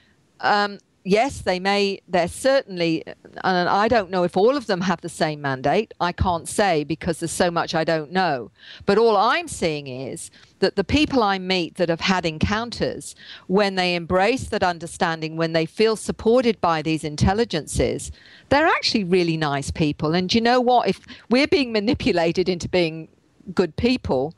[SPEAKER 3] yes, they're certainly, and I don't know if all of them have the same mandate. I can't say, because there's so much I don't know. But all I'm seeing is that the people I meet that have had encounters, when they embrace that understanding, when they feel supported by these intelligences, they're actually really nice people. And you know what? If we're being manipulated into being good people,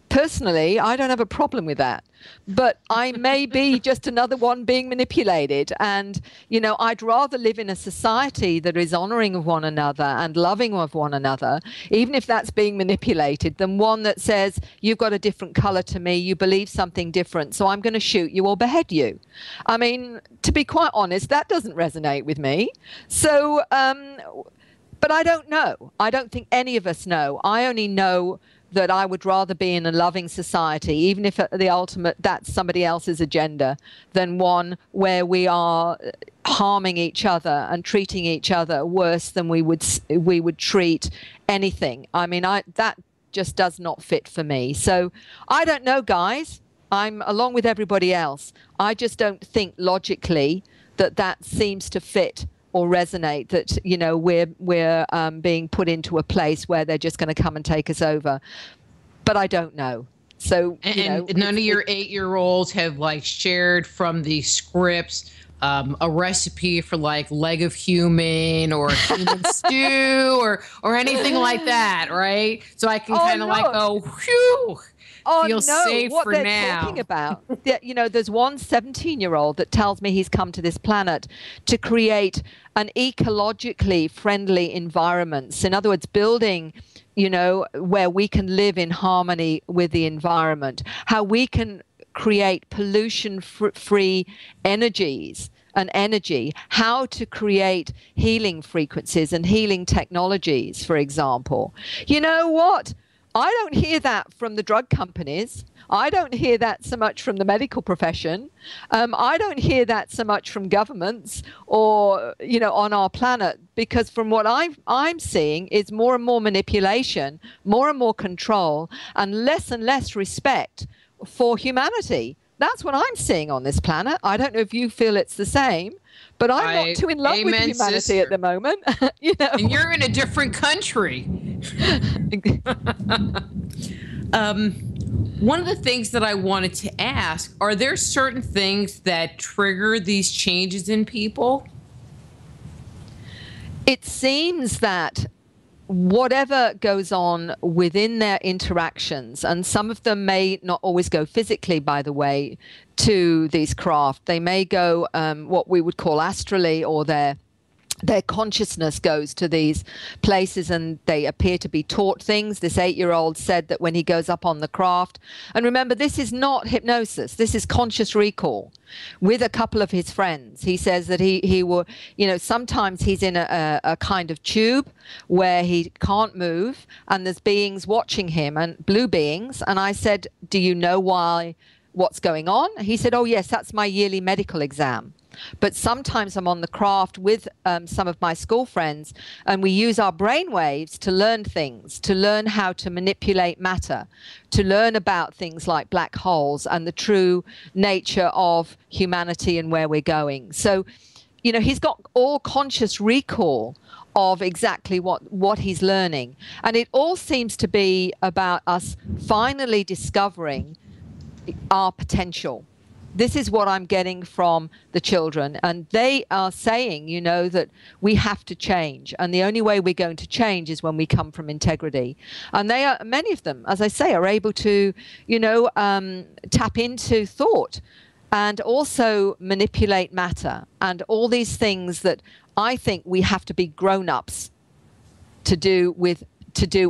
[SPEAKER 3] personally, I don't have a problem with that. But I may be just another one being manipulated. And, I'd rather live in a society that is honoring of one another and loving of one another, even if that's being manipulated, than one that says, you've got a different color to me, you believe something different, so I'm going to shoot you or behead you. I mean, to be quite honest, that doesn't resonate with me. So, but I don't know. I don't think any of us know. I only know that I would rather be in a loving society, even if at the ultimate that's somebody else's agenda, than one where we are harming each other and treating each other worse than we would treat anything. I mean, that just does not fit for me. So I don't know, guys. I'm along with everybody else. I just don't think logically that seems to fit or resonate, that we're being put into a place where they're just going to come and take us over. But I don't know. So
[SPEAKER 2] and none of your 8-year-olds have shared from the scripts a recipe for leg of human or human stew or anything like that, right? So I can kind of go, whew.
[SPEAKER 3] Oh,
[SPEAKER 2] feel
[SPEAKER 3] no,
[SPEAKER 2] safe
[SPEAKER 3] what
[SPEAKER 2] for
[SPEAKER 3] they're
[SPEAKER 2] now.
[SPEAKER 3] talking about. There's one 17-year-old that tells me he's come to this planet to create an ecologically friendly environment. In other words, building, where we can live in harmony with the environment, how we can create pollution-free energies and energy, how to create healing frequencies and healing technologies, for example. You know what? I don't hear that from the drug companies. I don't hear that so much from the medical profession. I don't hear that so much from governments or, on our planet, because from what I'm seeing is more and more manipulation, more and more control, and less respect for humanity, that's what I'm seeing on this planet. I don't know if you feel it's the same, but I'm not too in love with humanity, sister, at the moment. You know?
[SPEAKER 2] And you're in a different country. One of the things that I wanted to ask, are there certain things that trigger these changes in people?
[SPEAKER 3] It seems that whatever goes on within their interactions, and some of them may not always go physically, by the way, to these craft. They may go what we would call astrally, or their consciousness goes to these places and they appear to be taught things. This 8-year-old said that when he goes up on the craft, and remember, this is not hypnosis, this is conscious recall with a couple of his friends. He says that he will, you know, sometimes he's in a kind of tube where he can't move and there's beings watching him, and blue beings. And I said, do you know what's going on? He said, oh yes, that's my yearly medical exam. But sometimes I'm on the craft with some of my school friends, and we use our brain waves to learn things, to learn how to manipulate matter, to learn about things like black holes and the true nature of humanity and where we're going. So, you know, he's got all conscious recall of exactly what he's learning. And it all seems to be about us finally discovering our potential. This is what I'm getting from the children. And they are saying, you know, that we have to change. And the only way we're going to change is when we come from integrity. And they are, many of them, as I say, are able to, you know, tap into thought and also manipulate matter and all these things that I think we have to be grown-ups to do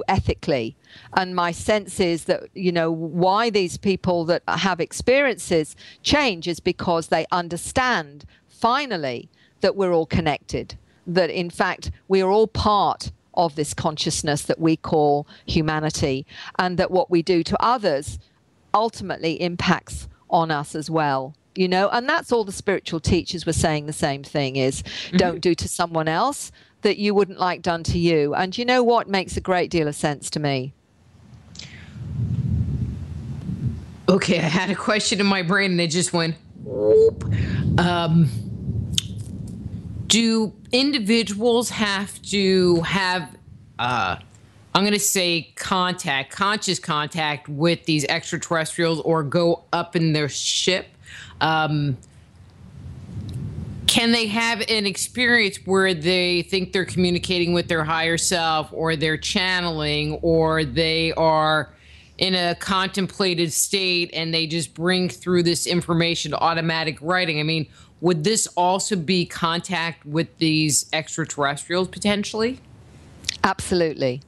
[SPEAKER 3] ethically. And my sense is that, you know, why these people that have experiences change is because they understand finally that we're all connected, that in fact we are all part of this consciousness that we call humanity, and that what we do to others ultimately impacts on us as well. You know, and that's all the spiritual teachers were saying. The same thing is, don't do to someone else that you wouldn't like done to you. And you know what makes a great deal of sense to me?
[SPEAKER 2] Okay, I had a question in my brain and it just went, whoop. Do individuals have to have, I'm going to say conscious contact with these extraterrestrials, or go up in their ship? Can they have an experience where they think they're communicating with their higher self, or they're channeling, or they are in a contemplative state and they just bring through this information to automatic writing? I mean, would this also be contact with these extraterrestrials potentially?
[SPEAKER 3] Absolutely.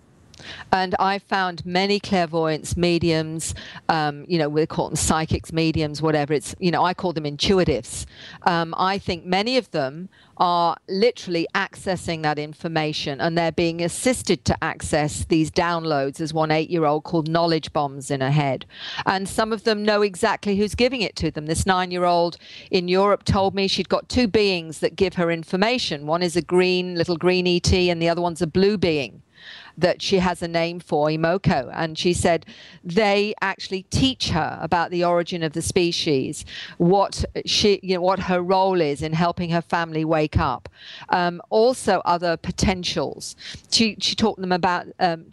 [SPEAKER 3] And I found many clairvoyants, mediums, you know, we call them psychics, mediums, whatever. It's, you know, I call them intuitives. I think many of them are literally accessing that information, and they're being assisted to access these downloads, as one 8-year-old called knowledge bombs in her head. And some of them know exactly who's giving it to them. This 9-year-old in Europe told me she'd got 2 beings that give her information. One is a little green ET, and the other one's a blue being that she has a name for, Imoko. And she said they actually teach her about the origin of the species, what her role is in helping her family wake up. Also other potentials. She taught them about,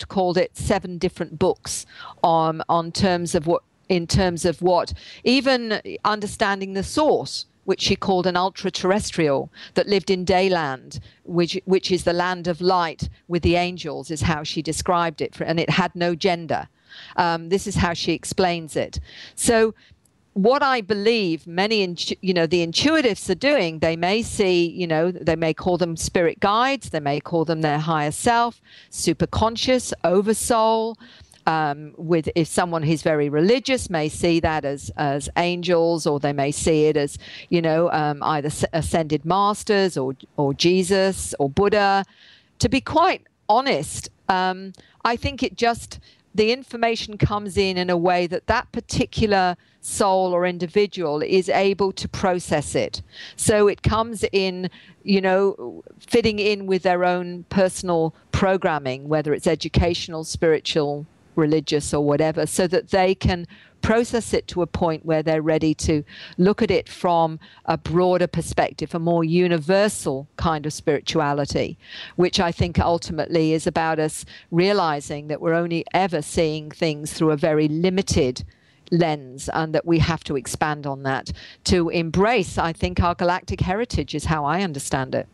[SPEAKER 3] called it 7 different books in terms of what, even understanding the source, which she called an ultra-terrestrial that lived in Dayland, which is the land of light with the angels, is how she described it, and it had no gender. This is how she explains it. So what I believe many, the intuitives are doing, they may see, they may call them spirit guides, they may call them their higher self, superconscious, oversoul. If someone who's very religious may see that as angels, or they may see it as, either ascended masters or Jesus or Buddha. To be quite honest, I think the information comes in a way that particular soul or individual is able to process it. So it comes in, fitting in with their own personal programming, whether it's educational, spiritual, religious, or whatever, so that they can process it to a point where they're ready to look at it from a broader perspective, a more universal kind of spirituality, which I think ultimately is about us realizing that we're only ever seeing things through a very limited lens, and that we have to expand on that to embrace, I think, our galactic heritage is how I understand it.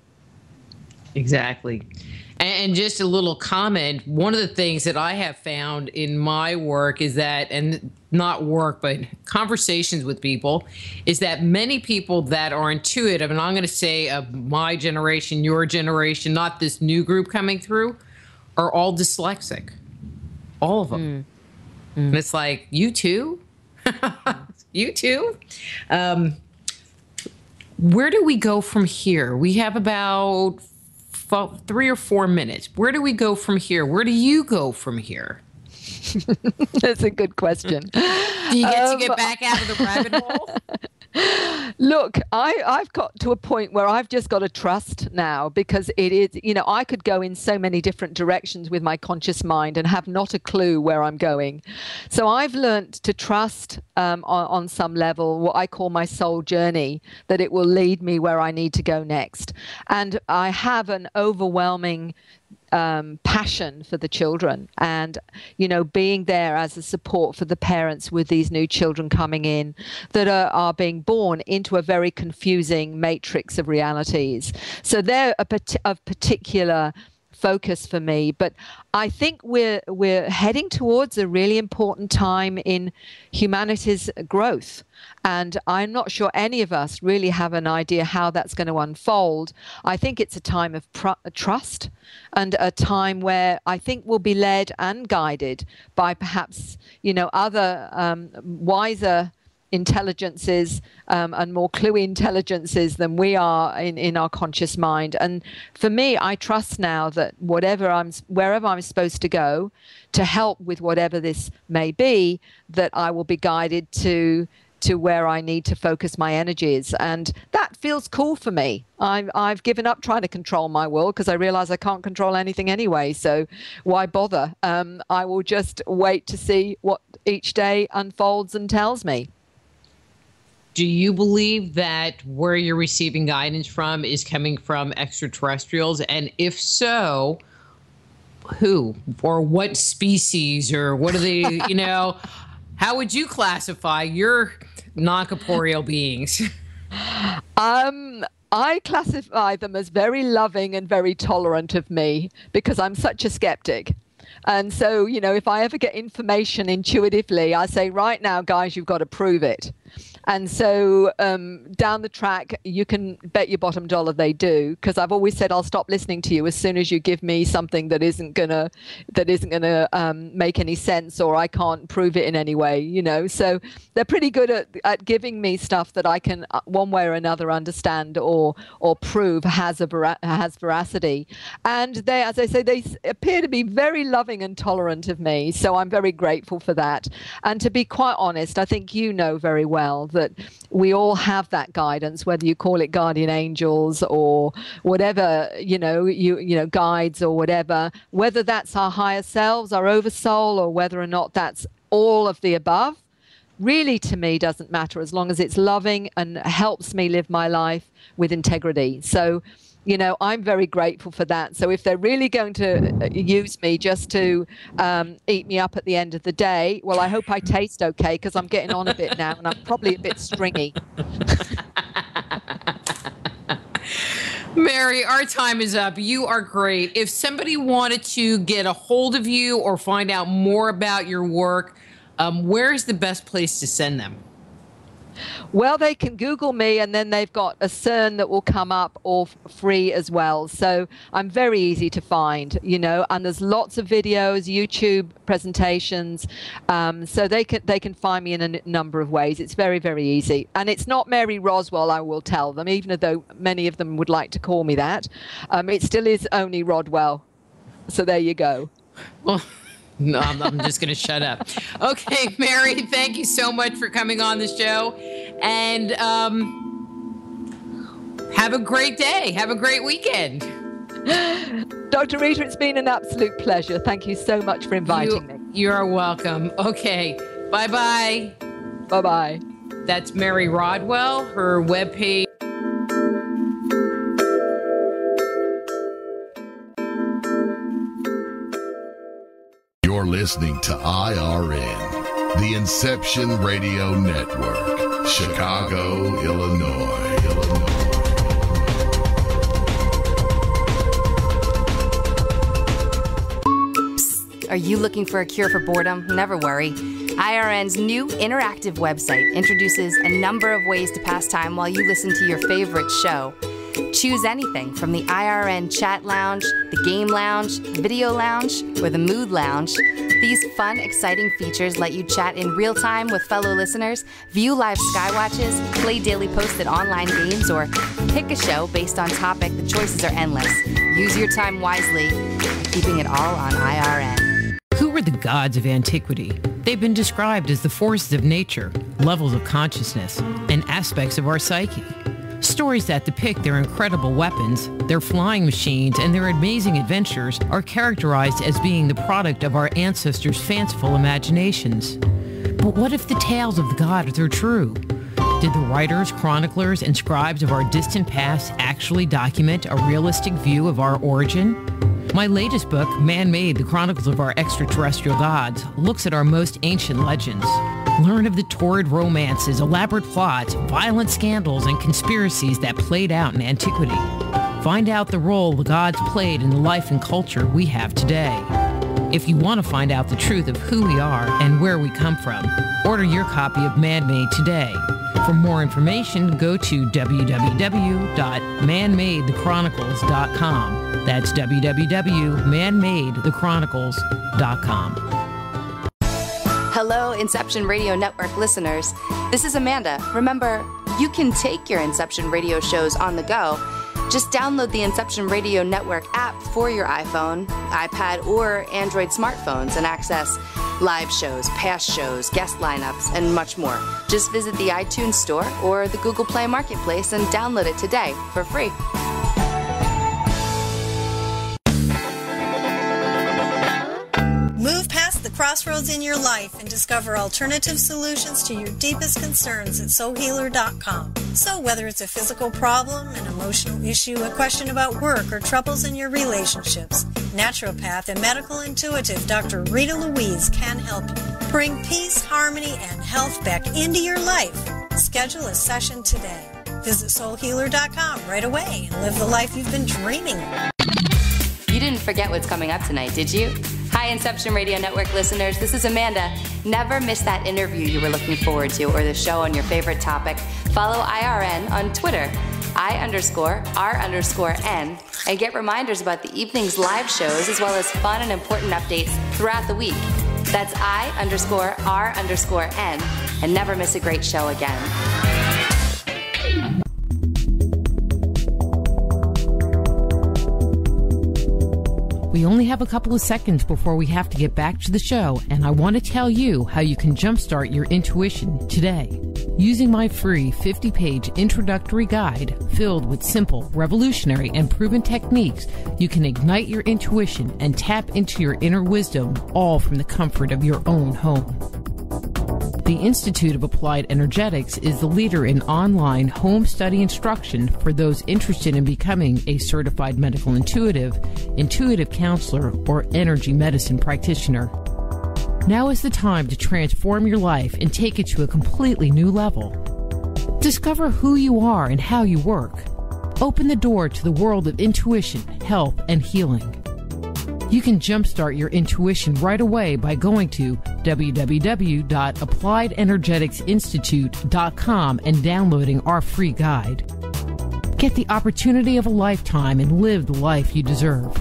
[SPEAKER 2] Exactly. And just a little comment, one of the things that I have found in my work is that, and not work, but conversations with people, is that many people that are intuitive, and I'm going to say of my generation, your generation, not this new group coming through, are all dyslexic. All of them. And it's like, you too? You too? Where do we go from here? We have about 3 or 4 minutes. Where do we go from here? Where do you go from here?
[SPEAKER 3] That's a good question.
[SPEAKER 2] Do you get to get back out of the rabbit hole?
[SPEAKER 3] Look, I've got to a point where I've just got to trust now, because it is, I could go in so many different directions with my conscious mind and have not a clue where I'm going. So I've learned to trust on some level what I call my soul journey, that it will lead me where I need to go next. And I have an overwhelming passion for the children, and being there as a support for the parents with these new children coming in that are being born into a very confusing matrix of realities. So they're of particular focus for me, but I think we're heading towards a really important time in humanity's growth, and I'm not sure any of us really have an idea how that's going to unfold. I think it's a time of trust, and a time where I think we'll be led and guided by perhaps other wiser intelligences and more cluey intelligences than we are in our conscious mind. And for me, I trust now that wherever I'm supposed to go to help with whatever this may be, that I will be guided to where I need to focus my energies. And that feels cool for me. I've given up trying to control my world, because I realize I can't control anything anyway. So why bother? I will just wait to see what each day unfolds and tells me.
[SPEAKER 2] Do you believe that where you're receiving guidance from is coming from extraterrestrials? And if so, who or what species, or what are they, how would you classify your non-corporeal beings? I classify them as very loving and very tolerant of me, because I'm such a skeptic. And so, if I ever get information intuitively, I say, right now, guys, you've got to prove it. And so down the track, you can bet your bottom dollar they do, because I've always said I'll stop listening to you as soon as you give me something that isn't gonna make any sense, or I can't prove it in any way. So they're pretty good at giving me stuff that I can one way or another understand or prove has veracity. And they, as I say, they appear to be very loving and tolerant of me. So I'm very grateful for that. And to be quite honest, I think you know very well that we all have that guidance, whether you call it guardian angels or whatever, guides or whatever, whether that's our higher selves, our oversoul, or whether or not that's all of the above, really to me doesn't matter, as long as it's loving and helps me live my life with integrity. So I'm very grateful for that. So if they're really going to use me just to eat me up at the end of the day, well, I hope I taste okay, because I'm getting on a bit now and I'm probably a bit stringy. Mary, our time is up. You are great. If somebody wanted to get a hold of you or find out more about your work, where is the best place to send them?
[SPEAKER 3] Well, they can Google me, and then they've got a CERN that will come up, or free as well. So I'm very easy to find, and there's lots of videos, YouTube presentations. So they can find me in a number of ways. It's very, very easy. And it's not Mary Rodwell, I will tell them, even though many of them would like to call me that. It still is only Rodwell. So there you go.
[SPEAKER 2] Well, no, I'm just going to shut up. Okay, Mary, thank you so much for coming on the show. And have a great day. Have a great weekend.
[SPEAKER 3] Dr. Rita, it's been an absolute pleasure. Thank you so much for inviting me.
[SPEAKER 2] You are welcome. Okay, Bye-bye.
[SPEAKER 3] Bye-bye.
[SPEAKER 2] That's Mary Rodwell. Her webpage.
[SPEAKER 4] You're listening to IRN, the Inception Radio Network, Chicago, Illinois.
[SPEAKER 5] Are you looking for a cure for boredom? Never worry. IRN's new interactive website introduces a number of ways to pass time while you listen to your favorite show. Choose anything from the IRN chat lounge, the game lounge, video lounge, or the mood lounge. These fun, exciting features let you chat in real time with fellow listeners, view live skywatches, play daily posted online games, or pick a show based on topic. The choices are endless. Use your time wisely, keeping it all on IRN.
[SPEAKER 2] Who were the gods of antiquity? They've been described as the forces of nature, levels of consciousness, and aspects of our psyche. Stories that depict their incredible weapons, their flying machines, and their amazing adventures are characterized as being the product of our ancestors' fanciful imaginations. But what if the tales of the gods are true? Did the writers, chroniclers, and scribes of our distant past actually document a realistic view of our origin? My latest book, Man-Made, The Chronicles of Our Extraterrestrial Gods, looks at our most ancient legends. Learn of the torrid romances, elaborate plots, violent scandals, and conspiracies that played out in antiquity. Find out the role the gods played in the life and culture we have today. If you want to find out the truth of who we are and where we come from, order your copy of Man-Made today. For more information, go to www.manmadethechronicles.com. That's www.manmadethechronicles.com.
[SPEAKER 5] Hello, Inception Radio Network listeners. This is Amanda. Remember, you can take your Inception Radio shows on the go. Just download the Inception Radio Network app for your iPhone, iPad, or Android smartphones and access live shows, past shows, guest lineups, and much more. Just visit the iTunes Store or the Google Play Marketplace and download it today for free.
[SPEAKER 6] Move past the crossroads in your life and discover alternative solutions to your deepest concerns at soulhealer.com. So whether it's a physical problem, an emotional issue, a question about work, or troubles in your relationships, naturopath and medical intuitive Dr. Rita Louise can help you. Bring peace, harmony, and health back into your life. Schedule a session today. Visit soulhealer.com right away and live the life you've been dreaming of.
[SPEAKER 5] You didn't forget what's coming up tonight, did you? Hi, Inception Radio Network listeners. This is Amanda. Never miss that interview you were looking forward to or the show on your favorite topic. Follow IRN on Twitter, I_R_N, and get reminders about the evening's live shows as well as fun and important updates throughout the week. That's I_R_N, and never miss a great show again.
[SPEAKER 2] We only have a couple of seconds before we have to get back to the show, and I want to tell you how you can jumpstart your intuition today. Using my free 50-page introductory guide filled with simple, revolutionary, and proven techniques, you can ignite your intuition and tap into your inner wisdom, all from the comfort of your own home. The Institute of Applied Energetics is the leader in online home study instruction for those interested in becoming a certified medical intuitive, intuitive counselor, or energy medicine practitioner. Now is the time to transform your life and take it to a completely new level. Discover who you are and how you work. Open the door to the world of intuition, health, and healing. You can jumpstart your intuition right away by going to www.appliedenergeticsinstitute.com and downloading our free guide. Get the opportunity of a lifetime and live the life you deserve.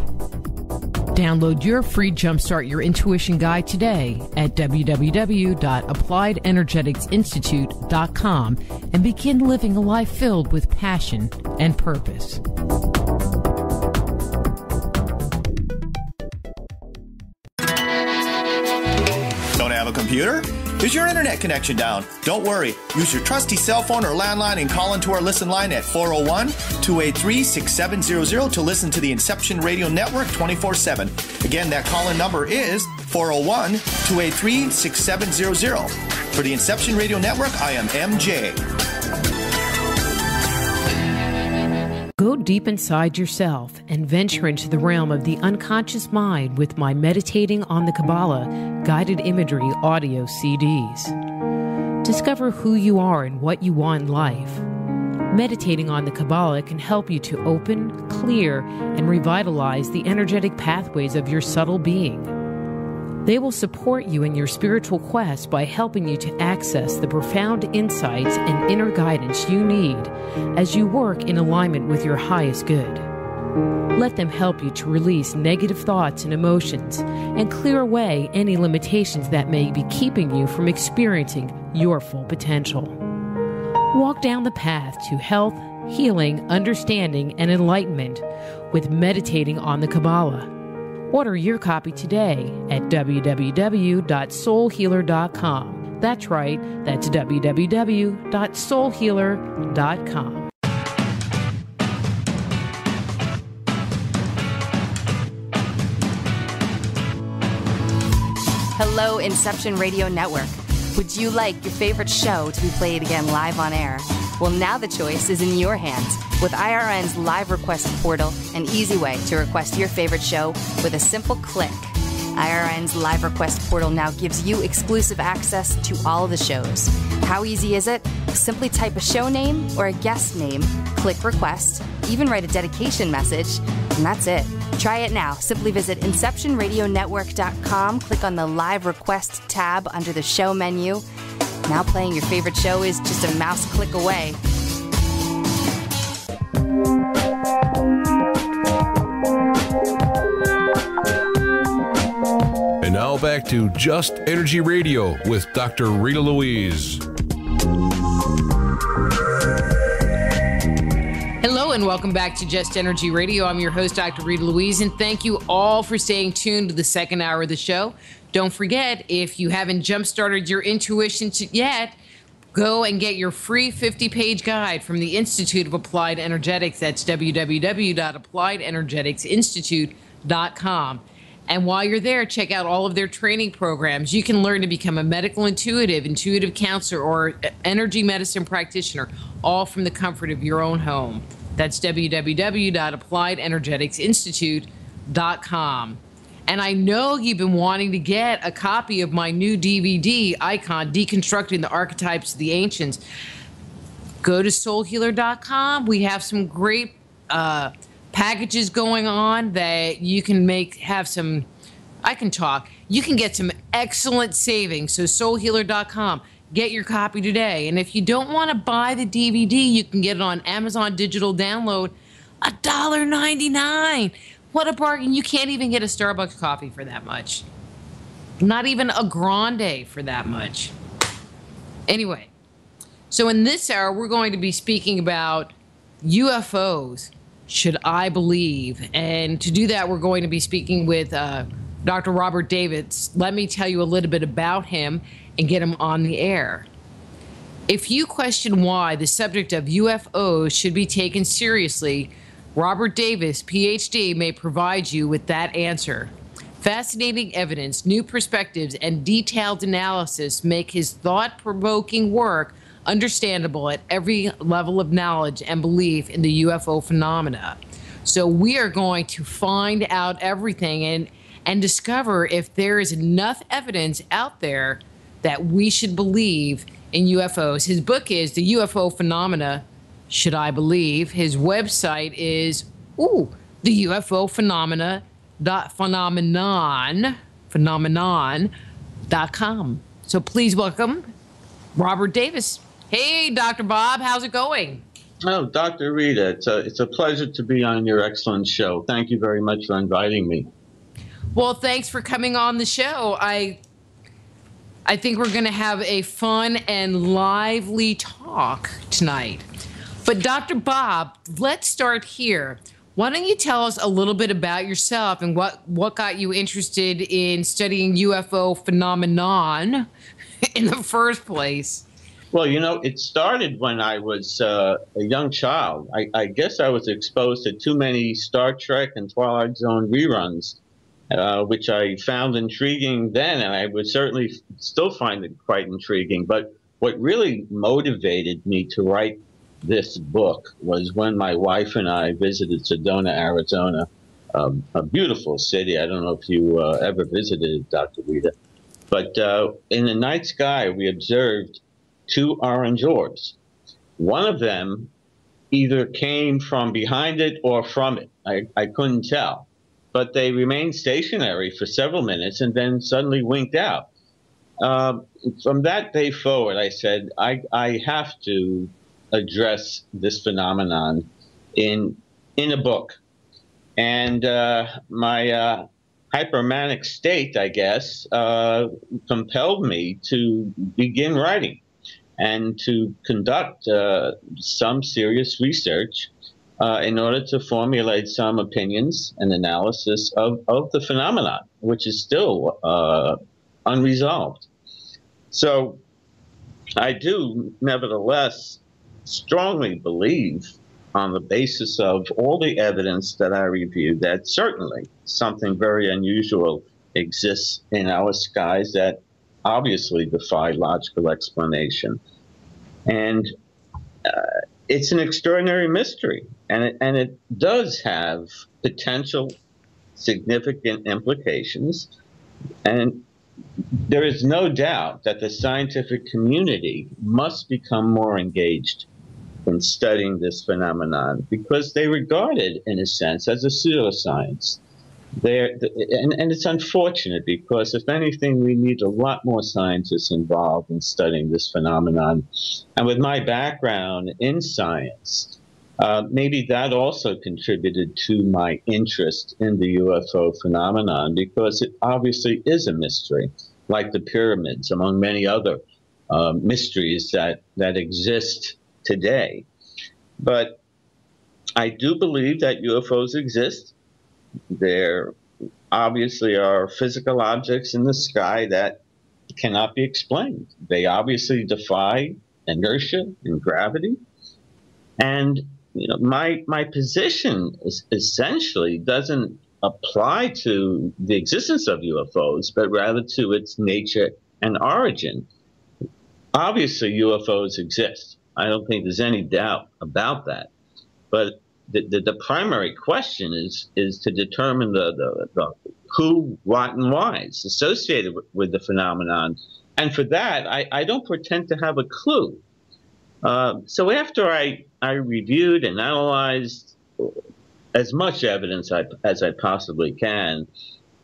[SPEAKER 2] Download your free Jumpstart Your Intuition guide today at www.appliedenergeticsinstitute.com and begin living a life filled with passion and purpose.
[SPEAKER 7] Don't have a computer? Is your internet connection down? Don't worry. Use your trusty cell phone or landline and call into our listen line at 401-283-6700 to listen to the Inception Radio Network 24/7. Again, that call-in number is 401-283-6700. For the Inception Radio Network, I am MJ.
[SPEAKER 2] Go deep inside yourself and venture into the realm of the unconscious mind with my Meditating on the Kabbalah guided imagery audio CDs. Discover who you are and what you want in life. Meditating on the Kabbalah can help you to open, clear, and revitalize the energetic pathways of your subtle being. They will support you in your spiritual quest by helping you to access the profound insights and inner guidance you need as you work in alignment with your highest good. Let them help you to release negative thoughts and emotions and clear away any limitations that may be keeping you from experiencing your full potential. Walk down the path to health, healing, understanding, and enlightenment with Meditating on the Kabbalah. Order your copy today at www.soulhealer.com. That's right, that's www.soulhealer.com.
[SPEAKER 5] Hello, Inception Radio Network. Would you like your favorite show to be played again live on air? Well, now the choice is in your hands with IRN's live request portal, an easy way to request your favorite show with a simple click. IRN's live request portal now gives you exclusive access to all the shows. How easy is it? Simply type a show name or a guest name, click request, even write a dedication message, and that's it. Try it now. Simply visit InceptionRadioNetwork.com, click on the live request tab under the show menu. Now playing your favorite show is just a mouse click away.
[SPEAKER 1] And now back to Just Energy Radio with Dr. Rita Louise.
[SPEAKER 2] Hello and welcome back to Just Energy Radio. I'm your host, Dr. Rita Louise, and thank you all for staying tuned to the second hour of the show. Don't forget, if you haven't jump-started your intuition yet, go and get your free 50-page guide from the Institute of Applied Energetics. That's www.appliedenergeticsinstitute.com. And while you're there, check out all of their training programs. You can learn to become a medical intuitive counselor, or energy medicine practitioner, all from the comfort of your own home. That's www.appliedenergeticsinstitute.com. And I know you've been wanting to get a copy of my new DVD, Icon, Deconstructing the Archetypes of the Ancients. Go to soulhealer.com. We have some great packages going on that you can have some, I can talk, you can get some excellent savings. So soulhealer.com, get your copy today. And if you don't want to buy the DVD, you can get it on Amazon Digital Download, $1.99. What a bargain. You can't even get a Starbucks coffee for that much. Not even a grande for that much. Anyway, so in this hour, we're going to be speaking about UFOs. Should I believe? And to do that, we're going to be speaking with Dr. Robert Davis. Let me tell you a little bit about him and get him on the air. If you question why the subject of UFOs should be taken seriously, Robert Davis, Ph.D., may provide you with that answer. Fascinating evidence, new perspectives, and detailed analysis make his thought-provoking work understandable at every level of knowledge and belief in the UFO phenomena. So we are going to find out everything and discover if there is enough evidence out there that we should believe in UFOs. His book is The UFO Phenomena, Should I Believe? His website is, the UFO phenomenon.com. So please welcome Robert Davis. Hey, Dr. Bob, how's it going?
[SPEAKER 8] Oh, Dr. Rita, it's a pleasure to be on your excellent show. Thank you very much for inviting me.
[SPEAKER 2] Well, thanks for coming on the show. I think we're going to have a fun and lively talk tonight. But Dr. Bob, let's start here. Why don't you tell us a little bit about yourself and what got you interested in studying UFO phenomenon in the first place?
[SPEAKER 8] Well, it started when I was a young child. I guess I was exposed to too many Star Trek and Twilight Zone reruns. which I found intriguing then, and I would certainly still find it quite intriguing. But what really motivated me to write this book was when my wife and I visited Sedona, Arizona, a beautiful city. I don't know if you ever visited it, Dr. Rita. But in the night sky, we observed 2 orange orbs. One of them either came from behind it or from it. I couldn't tell. But they remained stationary for several minutes and then suddenly winked out. From that day forward, I said, I have to address this phenomenon in a book. And my hypermanic state, I guess, compelled me to begin writing and to conduct some serious research in order to formulate some opinions and analysis of the phenomenon, which is still unresolved. So I do, nevertheless, strongly believe, on the basis of all the evidence that I reviewed, that certainly something very unusual exists in our skies that obviously defy logical explanation. And it's an extraordinary mystery, and it does have potential significant implications. And there is no doubt that the scientific community must become more engaged in studying this phenomenon, because they regard it, in a sense, as a pseudoscience. And it's unfortunate, because, if anything, we need a lot more scientists involved in studying this phenomenon. And with my background in science, maybe that also contributed to my interest in the UFO phenomenon, because it obviously is a mystery, like the pyramids, among many other mysteries that exist today. But I do believe that UFOs exist. There obviously are physical objects in the sky that cannot be explained. They obviously defy inertia and gravity. And my position essentially doesn't apply to the existence of UFOs, but rather to its nature and origin. Obviously, UFOs exist. I don't think there's any doubt about that. But the primary question is to determine the who, what, and whys associated with the phenomenon. And for that, I don't pretend to have a clue. So after I reviewed and analyzed as much evidence as I possibly can,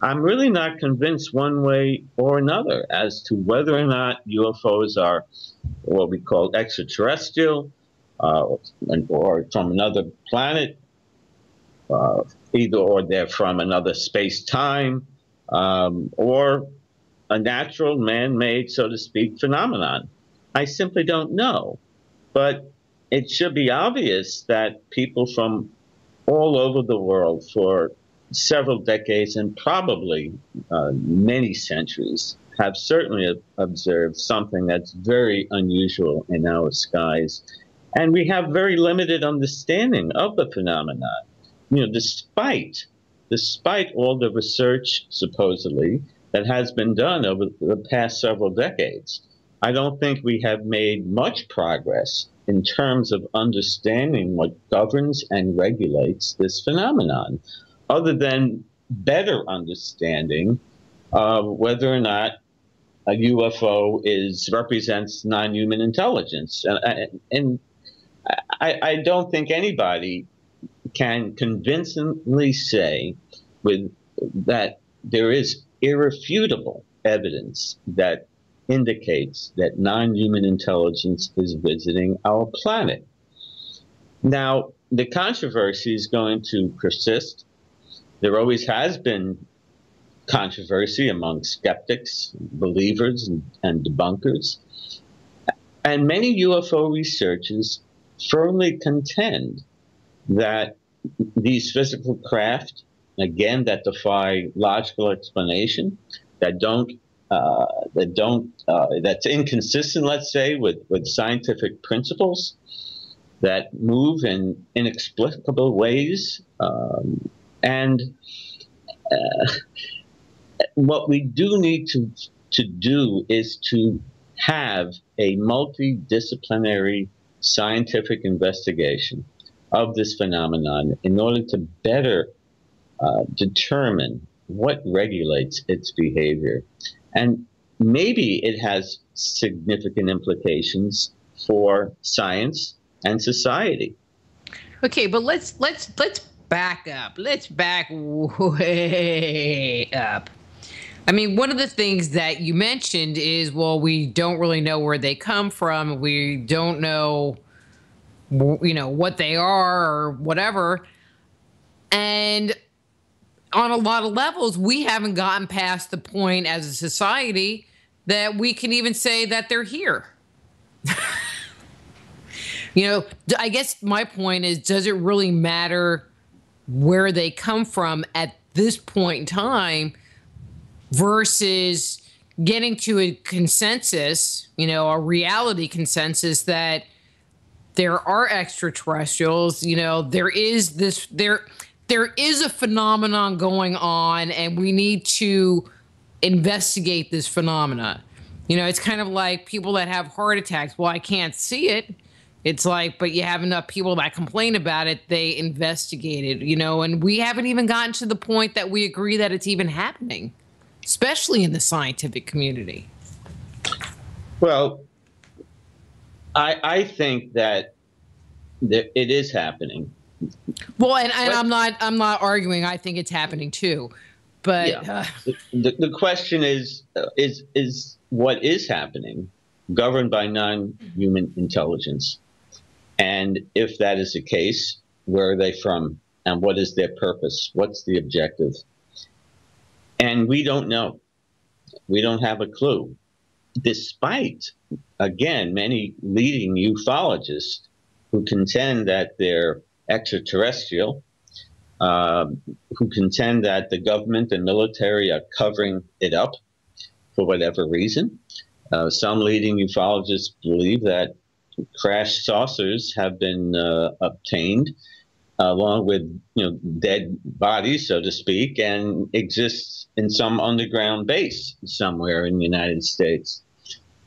[SPEAKER 8] I'm really not convinced one way or another as to whether or not UFOs are what we call extraterrestrial, or from another planet, either or they're from another space-time, or a natural, man-made, so to speak, phenomenon. I simply don't know. But it should be obvious that people from all over the world for several decades and probably many centuries have certainly observed something that's very unusual in our skies. And we have very limited understanding of the phenomenon. Despite all the research, supposedly, that has been done over the past several decades, I don't think we have made much progress in terms of understanding what governs and regulates this phenomenon, other than better understanding whether or not a UFO represents non-human intelligence. And I don't think anybody can convincingly say that there is irrefutable evidence that indicates that non-human intelligence is visiting our planet. Now, the controversy is going to persist. There always has been controversy among skeptics, believers, and debunkers. And many UFO researchers firmly contend that these physical craft, again, that defy logical explanation, that's inconsistent, let's say, with scientific principles, that move in inexplicable ways, and what we do need to do is to have a multidisciplinary scientific investigation of this phenomenon in order to better determine what regulates its behavior. And maybe it has significant implications for science and society.
[SPEAKER 2] Okay, but let's back up. Let's back way up. I mean, one of the things that you mentioned is, well, we don't really know where they come from. We don't know, what they are or whatever. And on a lot of levels, we haven't gotten past the point as a society that we can even say that they're here. I guess my point is, does it really matter where they come from at this point in time versus getting to a consensus, a reality consensus that there are extraterrestrials, there is a phenomenon going on and we need to investigate this phenomena. It's kind of like people that have heart attacks. Well, I can't see it. It's like, but you have enough people that complain about it, they investigate it, and we haven't even gotten to the point that we agree that it's even happening, especially in the scientific community.
[SPEAKER 8] Well, I think that it is happening.
[SPEAKER 2] Well, and I'm not arguing. I think it's happening too, but
[SPEAKER 8] yeah. The question is what is happening governed by non-human intelligence? And if that is the case, where are they from? And what is their purpose? What's the objective? And we don't know. We don't have a clue. Despite, again, many leading ufologists who contend that they're extraterrestrial, who contend that the government and military are covering it up for whatever reason. Some leading ufologists believe that crash saucers have been obtained along with dead bodies, so to speak, and exists in some underground base somewhere in the United States.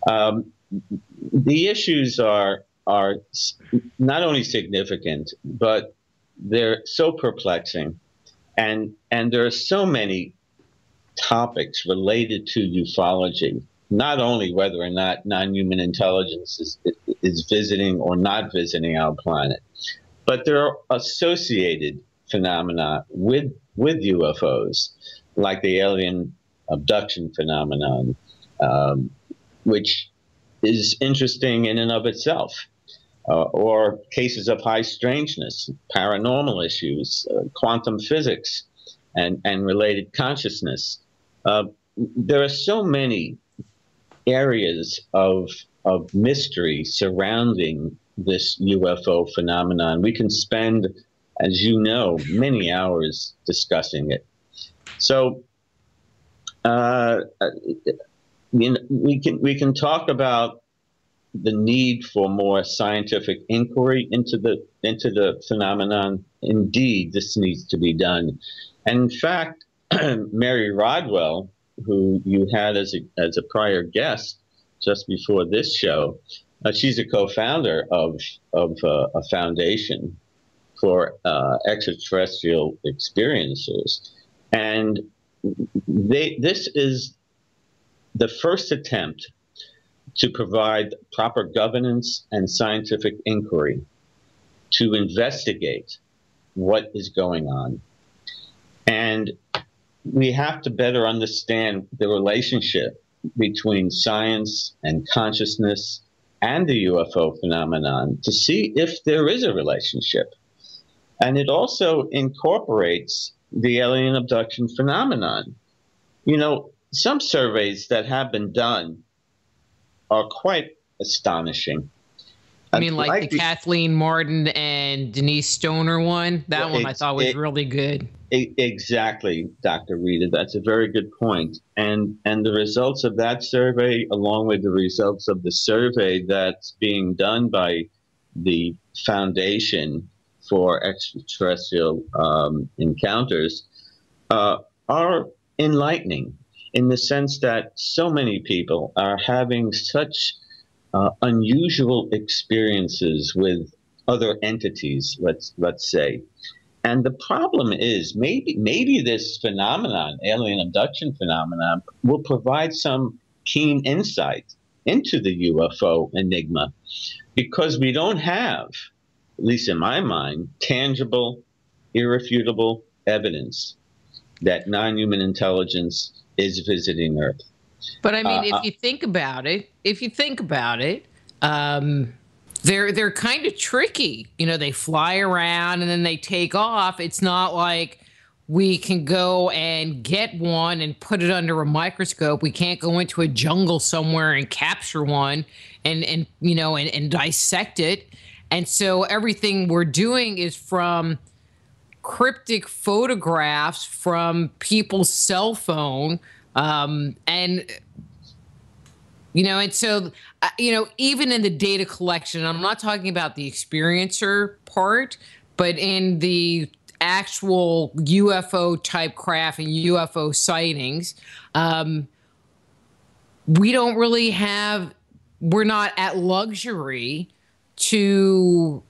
[SPEAKER 8] The issues are not only significant, but they're so perplexing, and there are so many topics related to ufology. Not only whether or not non-human intelligence is visiting or not visiting our planet, but there are associated phenomena with UFOs, like the alien abduction phenomenon, which is interesting in and of itself, or cases of high strangeness, paranormal issues, quantum physics, and related consciousness. There are so many areas of mystery surrounding this UFO phenomenon. We can spend, as you know, many hours discussing it. So we can talk about the need for more scientific inquiry into the phenomenon. Indeed, this needs to be done. And in fact, Mary Rodwell, who you had as a prior guest just before this show, she's a co-founder of a foundation for extraterrestrial experiencers, and this is the first attempt to provide proper governance and scientific inquiry to investigate what is going on. And we have to better understand the relationship between science and consciousness and the UFO phenomenon to see if there is a relationship. And it also incorporates the alien abduction phenomenon. Some surveys that have been done are quite astonishing.
[SPEAKER 2] I mean, like the Kathleen Martin and Denise Stoner one? That one I thought was really good.
[SPEAKER 8] Exactly, Dr. Rita. That's a very good point. And the results of that survey, along with the results of the survey that's being done by the Foundation for Extraterrestrial Encounters, are enlightening. in the sense that so many people are having such unusual experiences with other entities, let's say. And the problem is maybe this phenomenon, alien abduction phenomenon, will provide some keen insight into the UFO enigma, because we don't have, at least in my mind, tangible, irrefutable evidence that non-human intelligence is visiting Earth.
[SPEAKER 2] But I mean, if you think about it, they're kind of tricky. You know, they fly around and then they take off. It's not like we can go and get one and put it under a microscope. We can't go into a jungle somewhere and capture one and you know, and dissect it. And so everything we're doing is from cryptic photographs from people's cell phone. And, you know, and so, you know, even in the data collection, I'm not talking about the experiencer part, but in the actual UFO type craft and UFO sightings, we don't really have, we're not at luxury to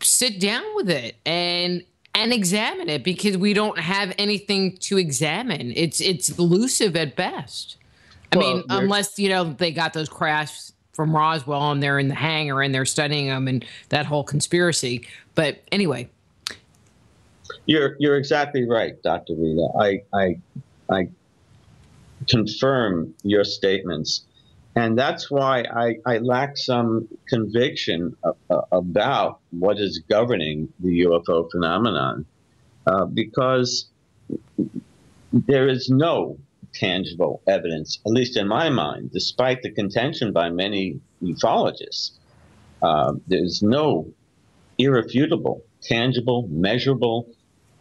[SPEAKER 2] sit down with it and examine it, because we don't have anything to examine. It's elusive at best. I mean, unless, you know, they got those crafts from Roswell and they're in the hangar and they're studying them and that whole conspiracy. But anyway.
[SPEAKER 8] You're exactly right, Dr. Rita. I confirm your statements. And that's why I lack some conviction about what is governing the UFO phenomenon, because there is no tangible evidence, at least in my mind, despite the contention by many ufologists. There's no irrefutable, tangible, measurable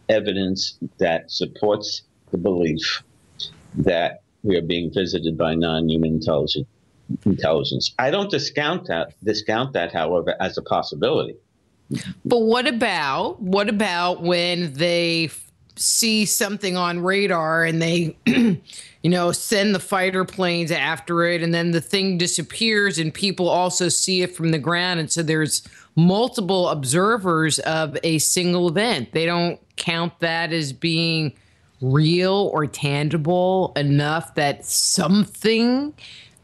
[SPEAKER 8] evidence that supports the belief that we are being visited by non-human intelligence. I don't discount that, however, as a possibility.
[SPEAKER 2] But what about when they see something on radar and they, you know, send the fighter planes after it, and then the thing disappears and people also see it from the ground, and so there's multiple observers of a single event? They don't count that as being real or tangible enough that something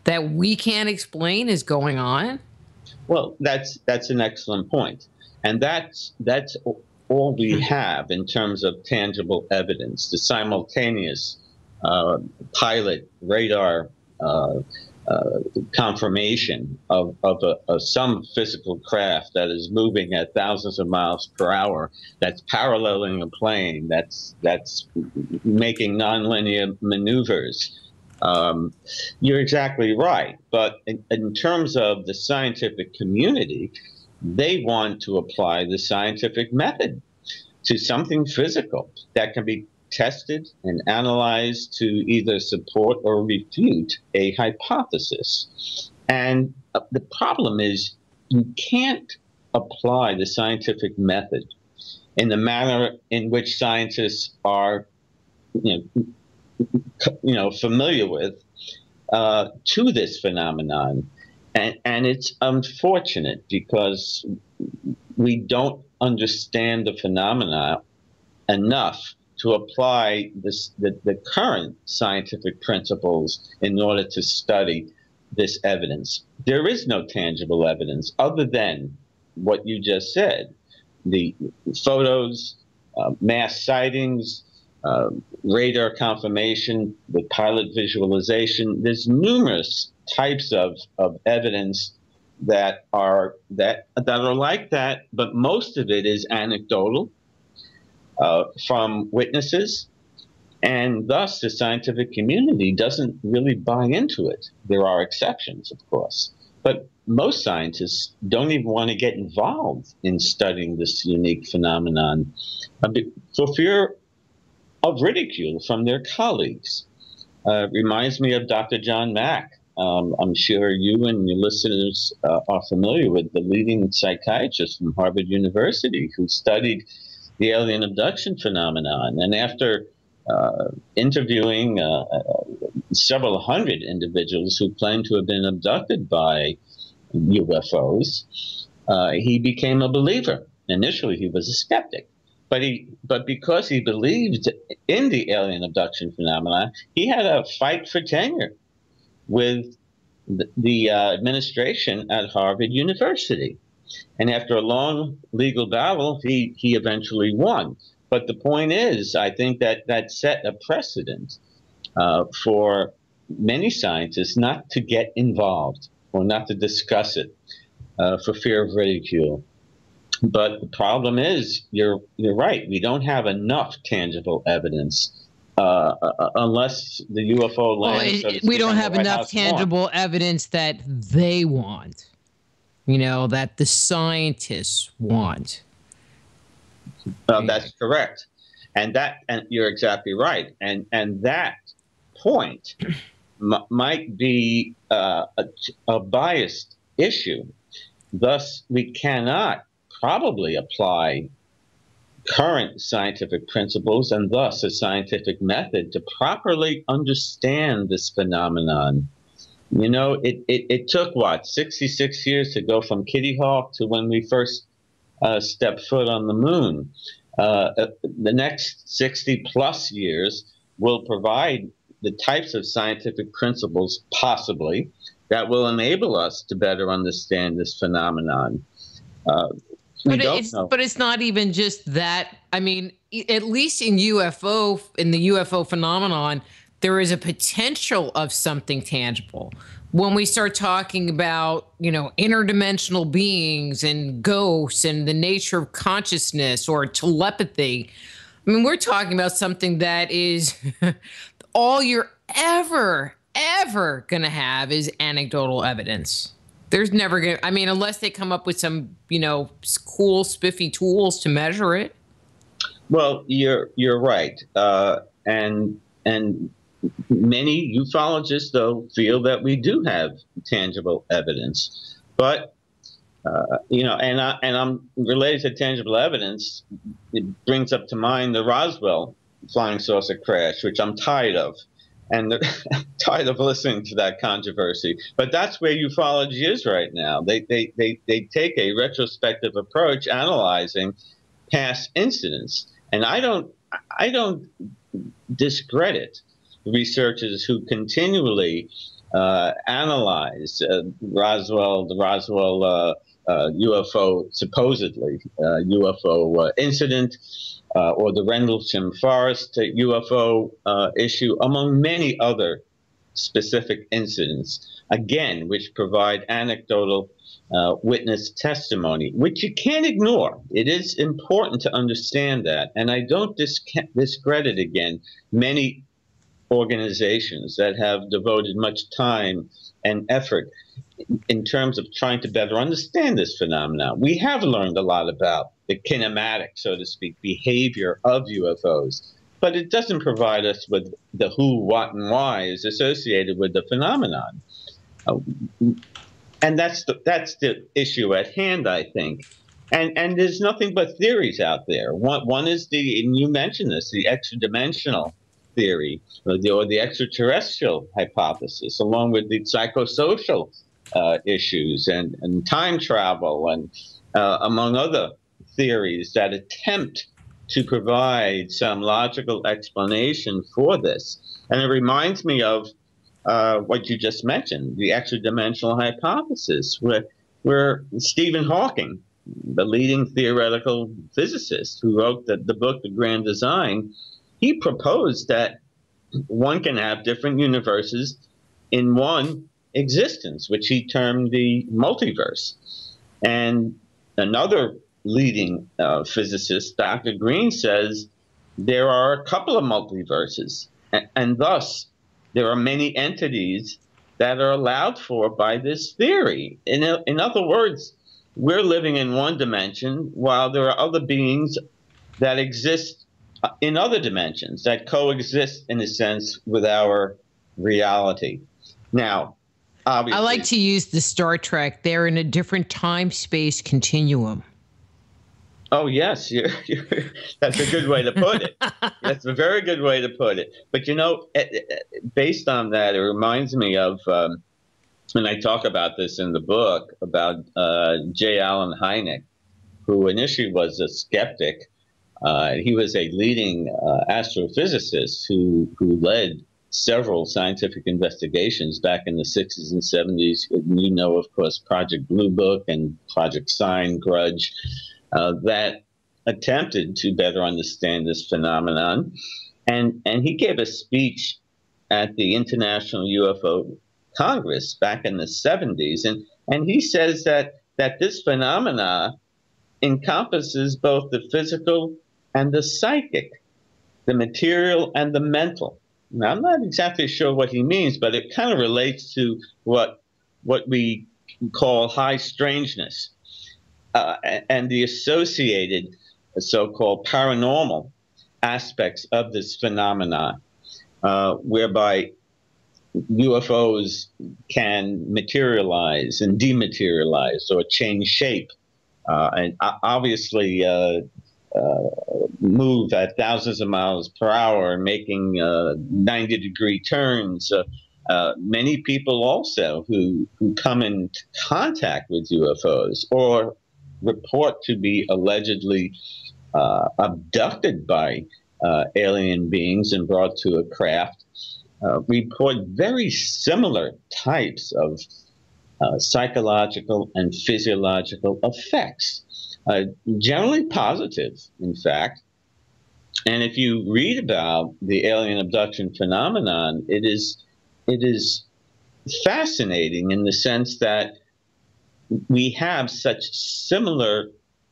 [SPEAKER 2] that we can't explain is going on?
[SPEAKER 8] Well, that's an excellent point. And that's all we have in terms of tangible evidence, the simultaneous pilot radar confirmation of some physical craft that is moving at thousands of miles per hour, that's paralleling a plane, that's making nonlinear maneuvers. You're exactly right. But in terms of the scientific community, they want to apply the scientific method to something physical that can be tested and analyzed to either support or refute a hypothesis. And the problem is you can't apply the scientific method in the manner in which scientists are, familiar with to this phenomenon. And it's unfortunate because we don't understand the phenomena enough to apply the current scientific principles in order to study this evidence. There is no tangible evidence other than what you just said, the photos, mass sightings, radar confirmation, the pilot visualization. There's numerous types of evidence that are like that, but most of it is anecdotal from witnesses, and thus the scientific community doesn't really buy into it. There are exceptions, of course, but most scientists don't even want to get involved in studying this unique phenomenon for fear of ridicule from their colleagues. Reminds me of Dr. John Mack. I'm sure you and your listeners are familiar with the leading psychiatrist from Harvard University who studied the alien abduction phenomenon. And after interviewing several hundred individuals who claimed to have been abducted by UFOs, he became a believer. Initially, he was a skeptic, but because he believed in the alien abduction phenomenon, he had a fight for tenure with the administration at Harvard University. And after a long legal battle, he eventually won. But the point is, I think that set a precedent for many scientists not to get involved or not to discuss it for fear of ridicule. But the problem is, you're right. We don't have enough tangible evidence unless the UFO lands.
[SPEAKER 2] Well, we don't have enough tangible evidence that they want. That the scientists want.
[SPEAKER 8] That's correct, and you're exactly right, and that point might be a biased issue. Thus, we cannot probably apply current scientific principles and thus a scientific method to properly understand this phenomenon. It took, 66 years to go from Kitty Hawk to when we first stepped foot on the moon. The next 60-plus years will provide the types of scientific principles, possibly, that will enable us to better understand this phenomenon.
[SPEAKER 2] But it's not even just that. I mean, at least in the UFO phenomenon, there is a potential of something tangible. When we start talking about, interdimensional beings and ghosts and the nature of consciousness or telepathy, I mean, we're talking about something that is all you're ever going to have is anecdotal evidence. There's never going to, unless they come up with some, cool, spiffy tools to measure it.
[SPEAKER 8] Well, you're right. And many ufologists, though, feel that we do have tangible evidence. But, and I'm related to tangible evidence. It brings up to mind the Roswell flying saucer crash, which I'm tired of. And tired of listening to that controversy. But that's where ufology is right now. They take a retrospective approach, analyzing past incidents. And I don't discredit researchers who continually analyze the Roswell UFO, supposedly UFO incident, or the Rendlesham Forest UFO issue, among many other specific incidents, again, which provide anecdotal witness testimony, which you can't ignore. It is important to understand that. And I don't discredit, again, many organizations that have devoted much time and effort in terms of trying to better understand this phenomenon. We have learned a lot about the kinematic, so to speak, behavior of UFOs, but it doesn't provide us with the who, what, and why is associated with the phenomenon. And that's the issue at hand, I think. And there's nothing but theories out there. One is and you mentioned this, the extra-dimensional theory, or the extraterrestrial hypothesis, along with the psychosocial issues and time travel, and among other theories that attempt to provide some logical explanation for this. And it reminds me of what you just mentioned, the extra-dimensional hypothesis, where Stephen Hawking, the leading theoretical physicist who wrote the book, The Grand Design, he proposed that one can have different universes in one existence, which he termed the multiverse. And another leading physicist, Dr. Green, says there are a couple of multiverses, and thus there are many entities that are allowed for by this theory. In other words, we're living in one dimension while there are other beings that exist in other dimensions that coexist, in a sense, with our reality. Now, obviously,
[SPEAKER 2] I like to use the Star Trek. They're in a different time-space continuum.
[SPEAKER 8] Oh, yes. That's a good way to put it. That's a very good way to put it. But, based on that, it reminds me of, and I talk about this in the book, about J. Allen Hynek, who initially was a skeptic. He was a leading astrophysicist who led several scientific investigations back in the 60s and 70s. Of course, Project Blue Book and Project Sign Grudge, that attempted to better understand this phenomenon. And he gave a speech at the International UFO Congress back in the 70s. And he says that this phenomena encompasses both the physical and the psychic, the material and the mental. Now, I'm not exactly sure what he means, but it kind of relates to what we call high strangeness and the associated so-called paranormal aspects of this phenomena, whereby UFOs can materialize and dematerialize or change shape, and obviously move at thousands of miles per hour, making 90-degree turns. Many people also who come in contact with UFOs or report to be allegedly abducted by alien beings and brought to a craft, report very similar types of psychological and physiological effects, generally positive, in fact. And if you read about the alien abduction phenomenon, it is fascinating in the sense that we have such similar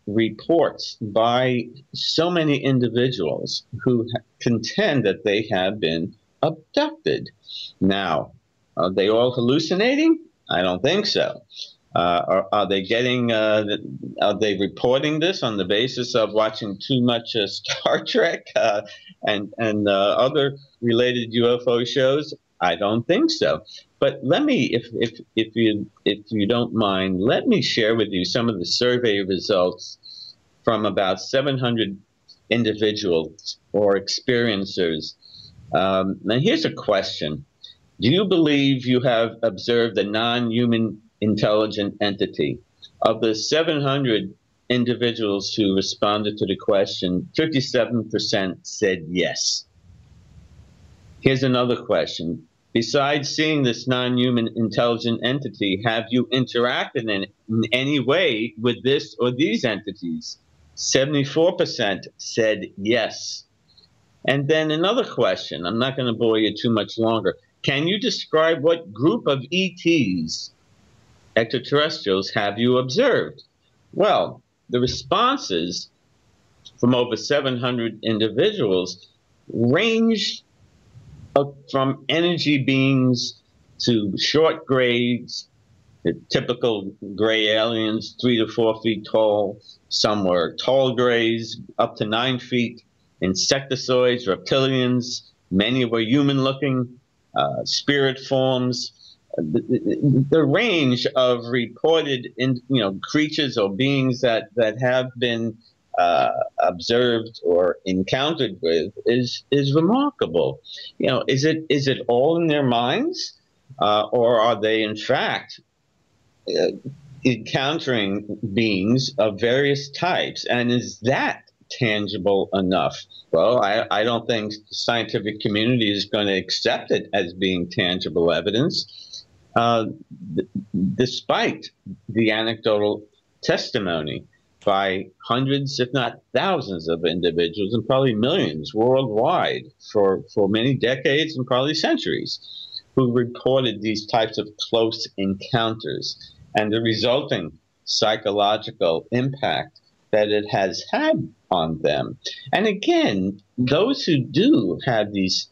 [SPEAKER 8] reports by so many individuals who contend that they have been abducted. Now, are they all hallucinating? I don't think so. Are they getting? Are they reporting this on the basis of watching too much Star Trek and other related UFO shows? I don't think so. But let me, if you don't mind, let me share with you some of the survey results from about 700 individuals or experiencers. Now, here's a question: do you believe you have observed a non-human intelligent entity? Of the 700 individuals who responded to the question, 57% said yes. Here's another question: besides seeing this non-human intelligent entity, have you interacted in any way with this or these entities? 74% said yes. And then another question, I'm not going to bore you too much longer. Can you describe what group of ETs, extraterrestrials, have you observed? Well, the responses from over 700 individuals ranged from energy beings to short grays, the typical gray aliens, 3 to 4 feet tall. Some were tall grays, up to 9 feet, insectoids, reptilians. Many were human-looking, spirit forms. The range of reported, creatures or beings that have been observed or encountered with is remarkable. Is it all in their minds, or are they in fact encountering beings of various types? And is that tangible enough? Well, I don't think the scientific community is going to accept it as being tangible evidence, despite the anecdotal testimony by hundreds, if not thousands, of individuals, and probably millions worldwide for many decades and probably centuries, who reported these types of close encounters and the resulting psychological impact that it has had on them. And again, those who do have these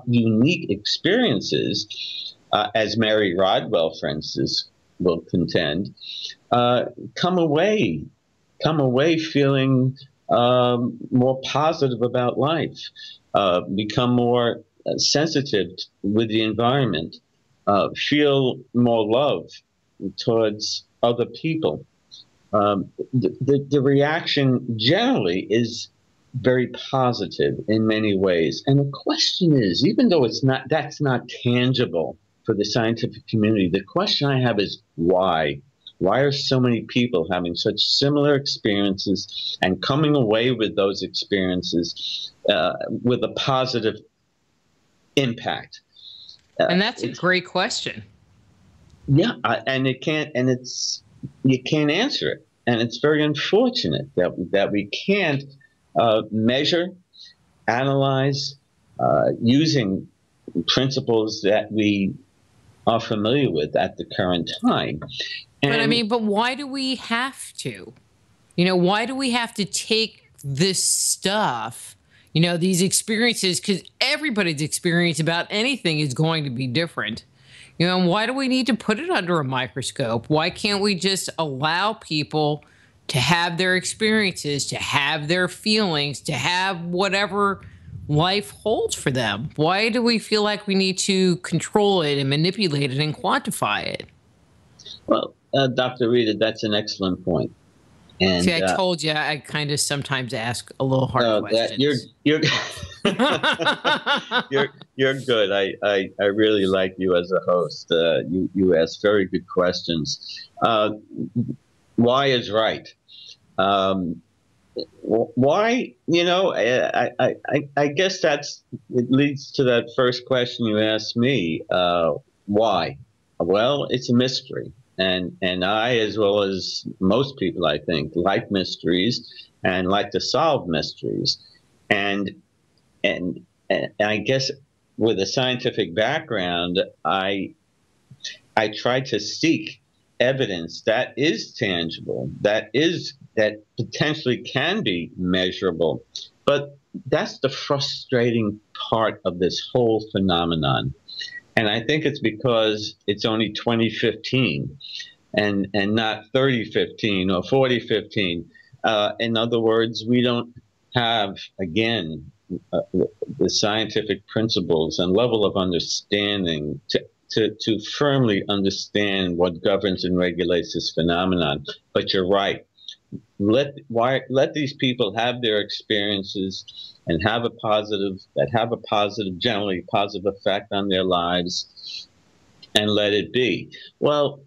[SPEAKER 8] unique experiences, as Mary Rodwell, for instance, will contend, come away feeling more positive about life, become more sensitive with the environment, feel more love towards other people. the reaction generally is very positive in many ways. And the question is, even though that's not tangible for the scientific community, the question I have is why? Why are so many people having such similar experiences and coming away with those experiences with a positive impact?
[SPEAKER 2] And that's a great question.
[SPEAKER 8] Yeah, you can't answer it, and it's very unfortunate that we can't measure, analyze using principles that we are familiar with at the current time.
[SPEAKER 2] But why do we have to? Why do we have to take this stuff, these experiences, because everybody's experience about anything is going to be different. Why do we need to put it under a microscope? Why can't we just allow people to have their experiences, to have their feelings, to have whatever life holds for them? Why do we feel like we need to control it and manipulate it and quantify it?
[SPEAKER 8] Well, Dr. Rita, that's an excellent point. And,
[SPEAKER 2] see, I told you I kind of sometimes ask a little hard questions.
[SPEAKER 8] You're you're good. I really like you as a host. You ask very good questions. Why is right? Why? I guess it leads to that first question you asked me. Why? Well, it's a mystery. And I, as well as most people, I think, like mysteries and like to solve mysteries. And I guess with a scientific background, I try to seek evidence that is tangible, that potentially can be measurable. But that's the frustrating part of this whole phenomenon. And I think it's because it's only 2015 and not 3015 or 4015. In other words, we don't have, again, the scientific principles and level of understanding to firmly understand what governs and regulates this phenomenon. But you're right. Let these people have their experiences and have a positive, generally positive effect on their lives, and let it be. Well,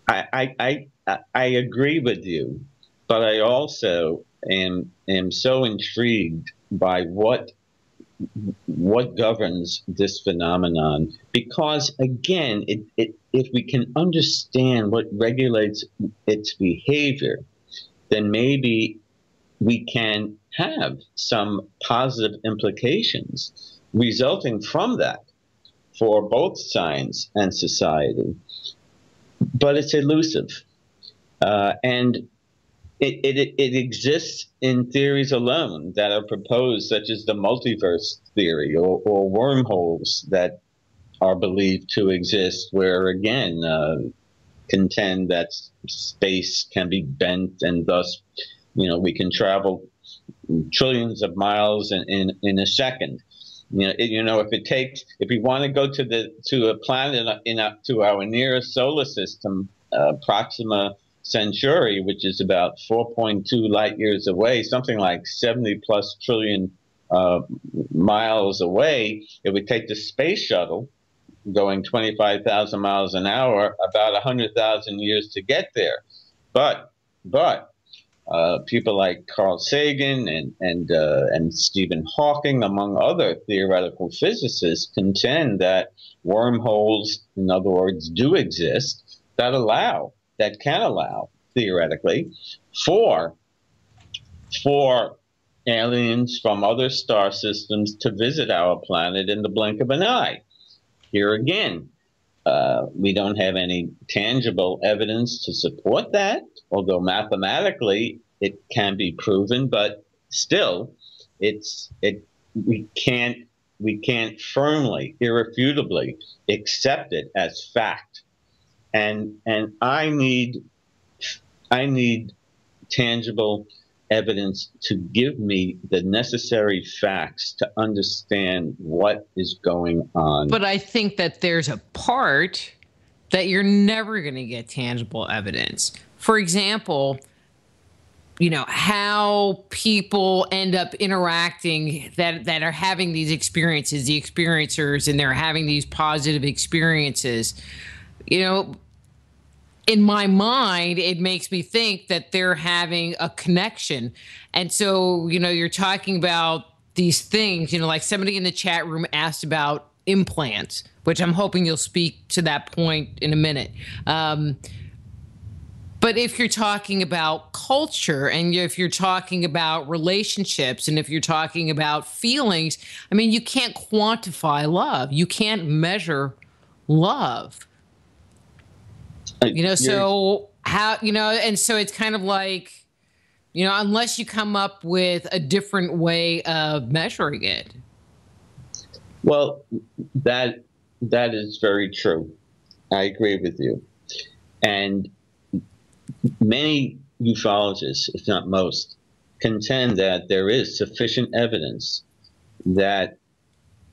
[SPEAKER 8] I agree with you, but I also am so intrigued by what governs this phenomenon, because again, if we can understand what regulates its behavior, then maybe we can have some positive implications resulting from that for both science and society. But it's elusive. And it exists in theories alone that are proposed, such as the multiverse theory or wormholes that are believed to exist, where, again, contend that space can be bent and thus, we can travel trillions of miles in a second. If we want to go to a planet to our nearest solar system, Proxima Centauri, which is about 4.2 light years away, something like 70 plus trillion miles away, it would take the space shuttle going 25,000 miles an hour, about 100,000 years to get there. But people like Carl Sagan and Stephen Hawking, among other theoretical physicists, contend that wormholes, in other words, do exist that can allow, theoretically, for aliens from other star systems to visit our planet in the blink of an eye. Here again, we don't have any tangible evidence to support that, although mathematically it can be proven, but still, we can't firmly, irrefutably accept it as fact. And I need tangible evidence to give me the necessary facts to understand what is going on.
[SPEAKER 2] But I think that there's a part that you're never going to get tangible evidence. for example, how people end up interacting that are having these experiences, the experiencers, and they're having these positive experiences. In my mind, it makes me think that they're having a connection. And so, you're talking about these things, like somebody in the chat room asked about implants, which I'm hoping you'll speak to that point in a minute. But if you're talking about culture, and if you're talking about relationships, and if you're talking about feelings, you can't quantify love. You can't measure love. So how, and so it's kind of like, unless you come up with a different way of measuring it.
[SPEAKER 8] Well, that is very true. I agree with you. And many ufologists, if not most, contend that there is sufficient evidence that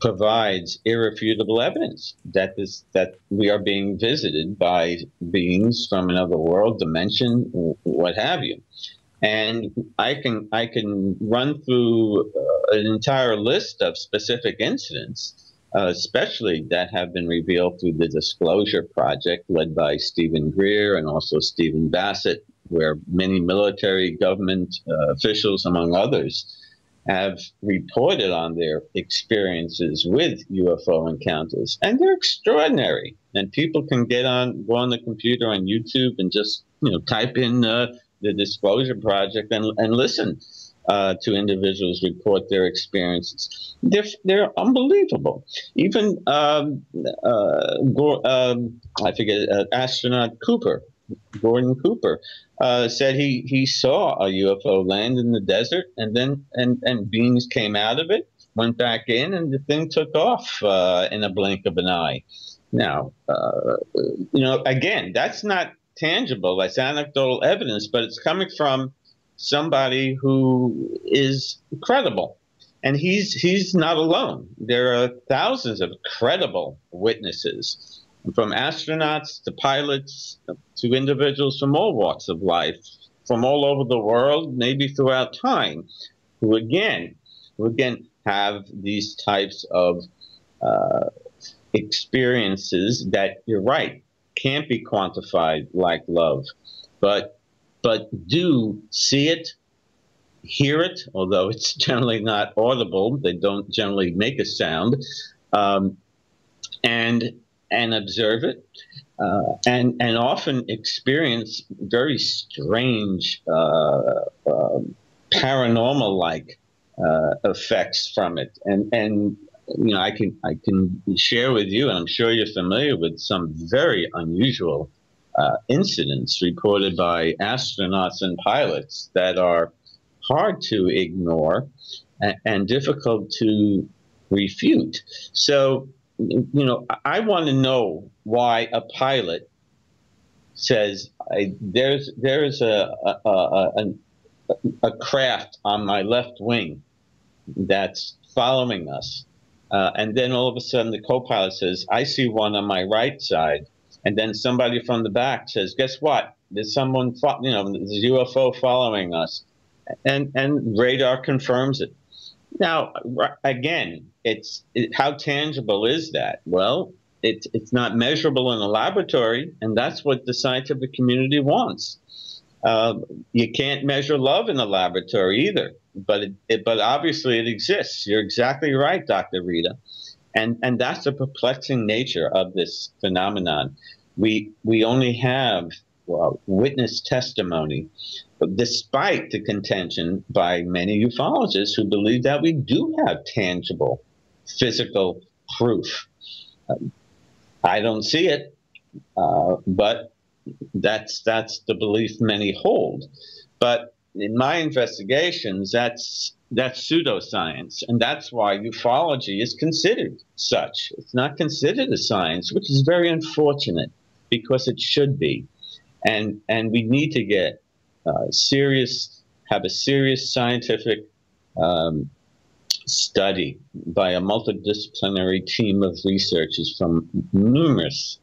[SPEAKER 8] provides irrefutable evidence that we are being visited by beings from another world, dimension, what have you. And I can run through an entire list of specific incidents, especially that have been revealed through the Disclosure Project led by Stephen Greer and also Stephen Bassett, where many military government officials, among others, have reported on their experiences with UFO encounters. And they're extraordinary. And people can go on the computer on YouTube and just type in the Disclosure Project and listen to individuals report their experiences. They're unbelievable. Even astronaut Gordon Cooper, said he saw a UFO land in the desert, and beings came out of it, went back in, and the thing took off in a blink of an eye. Now, again, that's not tangible. That's anecdotal evidence, but it's coming from somebody who is credible. And he's not alone. There are thousands of credible witnesses, from astronauts to pilots to individuals from all walks of life, from all over the world, maybe throughout time, who again have these types of experiences that, you're right, can't be quantified like love, but do see it, hear it, although it's generally not audible. They don't generally make a sound, and observe it, and often experience very strange paranormal-like effects from it. And I can share with you, and I'm sure you're familiar with some very unusual incidents reported by astronauts and pilots that are hard to ignore and difficult to refute. So, I want to know why a pilot says there's a craft on my left wing that's following us, and then all of a sudden the co-pilot says, I see one on my right side. And then somebody from the back says, guess what? There's someone, there's a UFO following us. And radar confirms it. Now, again, how tangible is that? Well, it's not measurable in a laboratory, and that's what the scientific community wants. You can't measure love in a laboratory either, but obviously it exists. You're exactly right, Dr. Rita. And that's the perplexing nature of this phenomenon. We only have witness testimony, but despite the contention by many ufologists who believe that we do have tangible physical proof. I don't see it, but that's the belief many hold. But in my investigations, that's pseudoscience, and that's why ufology is considered such. It's not considered a science, which is very unfortunate, because it should be. And we need to get have a serious scientific study by a multidisciplinary team of researchers from numerous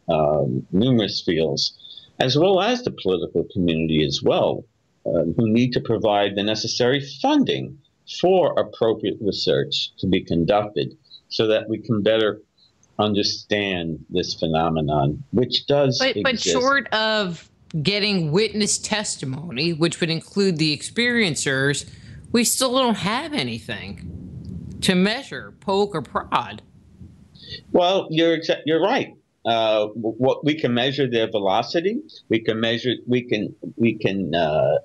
[SPEAKER 8] fields as well as the political community as well, who need to provide the necessary funding for appropriate research to be conducted so that we can better understand this phenomenon, which does exist.
[SPEAKER 2] But short of getting witness testimony, which would include the experiencers, we still don't have anything to measure, poke, or prod.
[SPEAKER 8] Well, you're right. What we can measure their velocity. We can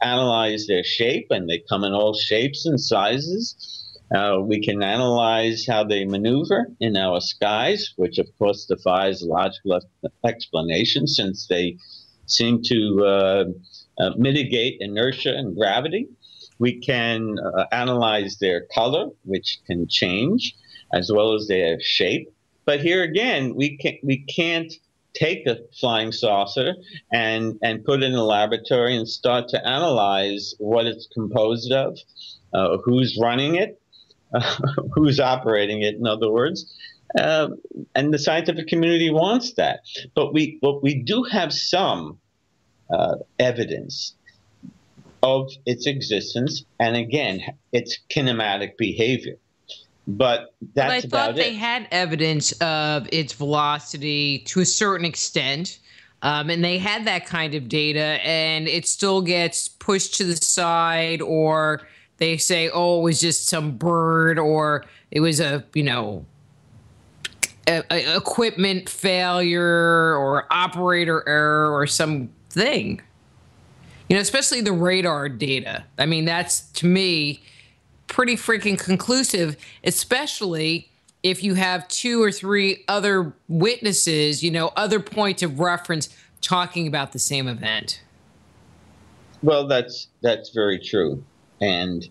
[SPEAKER 8] analyze their shape, and they come in all shapes and sizes. We can analyze how they maneuver in our skies, which of course defies logical explanation, since they seem to mitigate inertia and gravity. We can analyze their color, which can change, as well as their shape. But here again, we can't take a flying saucer and put it in a laboratory and start to analyze what it's composed of, who's running it, who's operating it, in other words. And the scientific community wants that. But we do have some evidence of its existence, and again, its kinematic behavior. But that's about it.
[SPEAKER 2] I thought they had evidence of its velocity to a certain extent, and they had that kind of data, and it still gets pushed to the side, or they say, oh, it was just some bird, or it was a equipment failure or operator error or something. Especially the radar data. I mean, that's, to me, pretty freaking conclusive, especially if you have 2 or 3 other witnesses, other points of reference talking about the same event.
[SPEAKER 8] Well, that's very true. And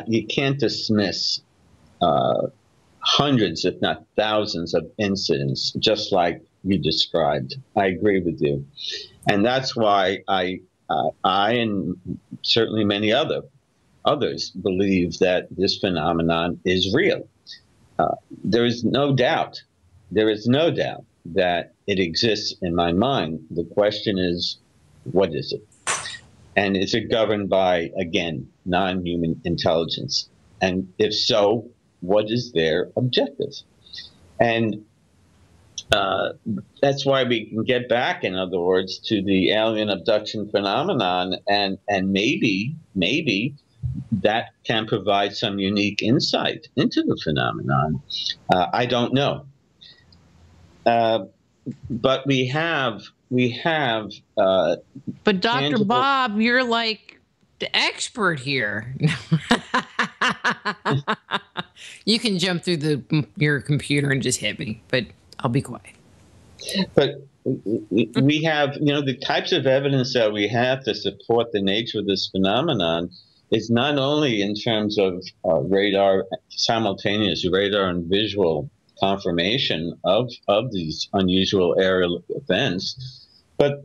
[SPEAKER 8] you can't dismiss hundreds, if not thousands, of incidents, just like you described. I agree with you. And that's why I and certainly many others believe that this phenomenon is real. There is no doubt that it exists in my mind. The question is, what is it? And is it governed by, again, non-human intelligence? And if so, what is their objective? And that's why we can get back, in other words, to the alien abduction phenomenon, and maybe that can provide some unique insight into the phenomenon. I don't know, but we have.
[SPEAKER 2] But Dr. Bob, you're like the expert here. You can jump through your computer and just hit me, but I'll be quiet.
[SPEAKER 8] But we have, the types of evidence that we have to support the nature of this phenomenon is not only in terms of simultaneous radar and visual confirmation of these unusual aerial events, but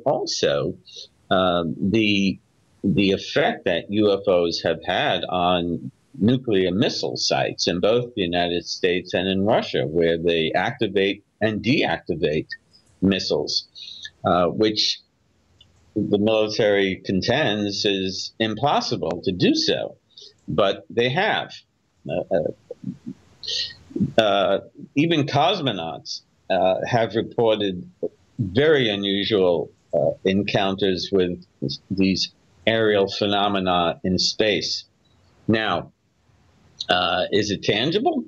[SPEAKER 8] also the effect that UFOs have had on nuclear missile sites in both the United States and in Russia, where they activate and deactivate missiles, which the military contends is impossible to do so, but they have. Even cosmonauts have reported very unusual encounters with these aerial phenomena in space. Now, is it tangible?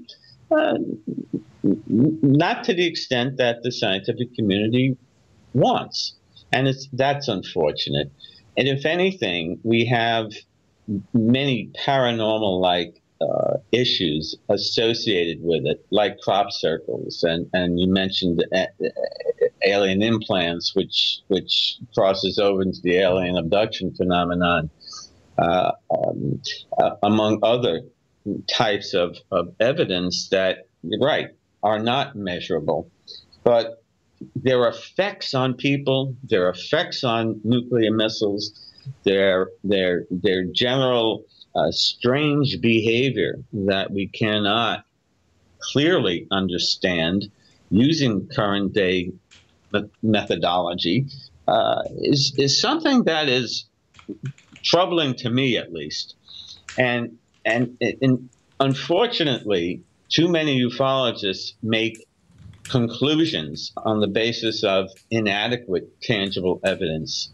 [SPEAKER 8] Not to the extent that the scientific community wants. And that's unfortunate. And if anything, we have many paranormal-like issues associated with it, like crop circles, and you mentioned alien implants, which crosses over into the alien abduction phenomenon, among other types of evidence that, you're right, are not measurable. But their effects on people, their effects on nuclear missiles, their general strange behavior that we cannot clearly understand using current day methodology, is something that is troubling to me, at least. And unfortunately, too many ufologists make conclusions on the basis of inadequate tangible evidence.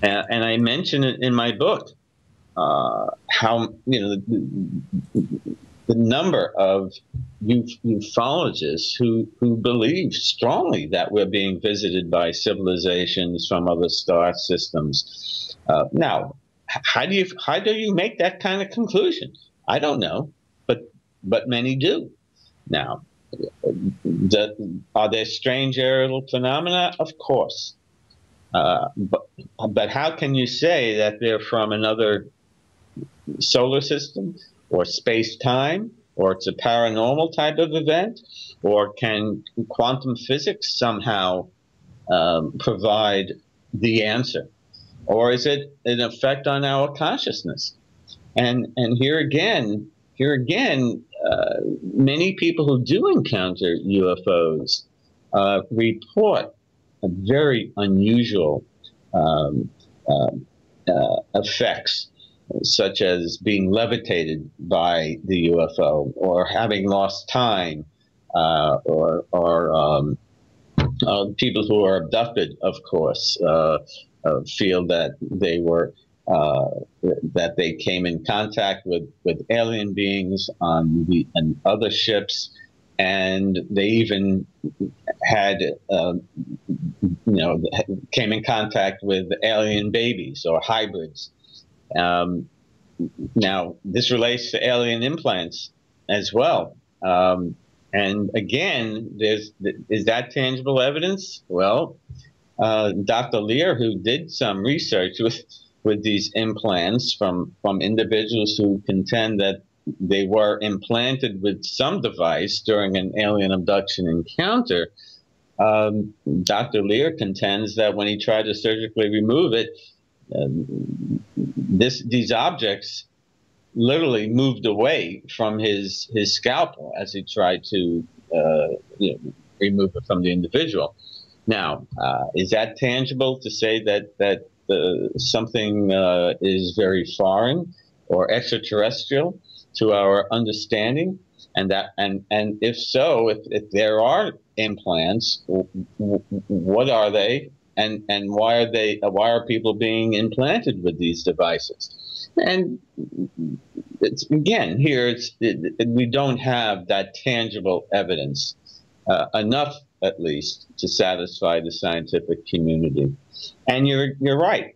[SPEAKER 8] And I mention it in my book, how, the number of ufologists who believe strongly that we're being visited by civilizations from other star systems. Now, how do you make that kind of conclusion? I don't know, but many do. Now, are there strange aerial phenomena? Of course. But how can you say that they're from another solar system or space-time, or it's a paranormal type of event, or can quantum physics somehow provide the answer? Or is it an effect on our consciousness? And here again, many people who do encounter UFOs report a very unusual effects, such as being levitated by the UFO, or having lost time, or people who are abducted, of course, feel that they were that they came in contact with alien beings on other ships, and they even had came in contact with alien babies or hybrids. Now, this relates to alien implants as well. And again, is that tangible evidence? Well, Dr. Lear, who did some research with these implants from individuals who contend that they were implanted with some device during an alien abduction encounter, Dr. Lear contends that when he tried to surgically remove it, these objects literally moved away from his scalpel as he tried to remove it from the individual. Now, is that tangible to say that something is very foreign or extraterrestrial to our understanding? And if so, if there are implants, what are they? And why are people being implanted with these devices? And we don't have that tangible evidence, enough at least to satisfy the scientific community. And you're right.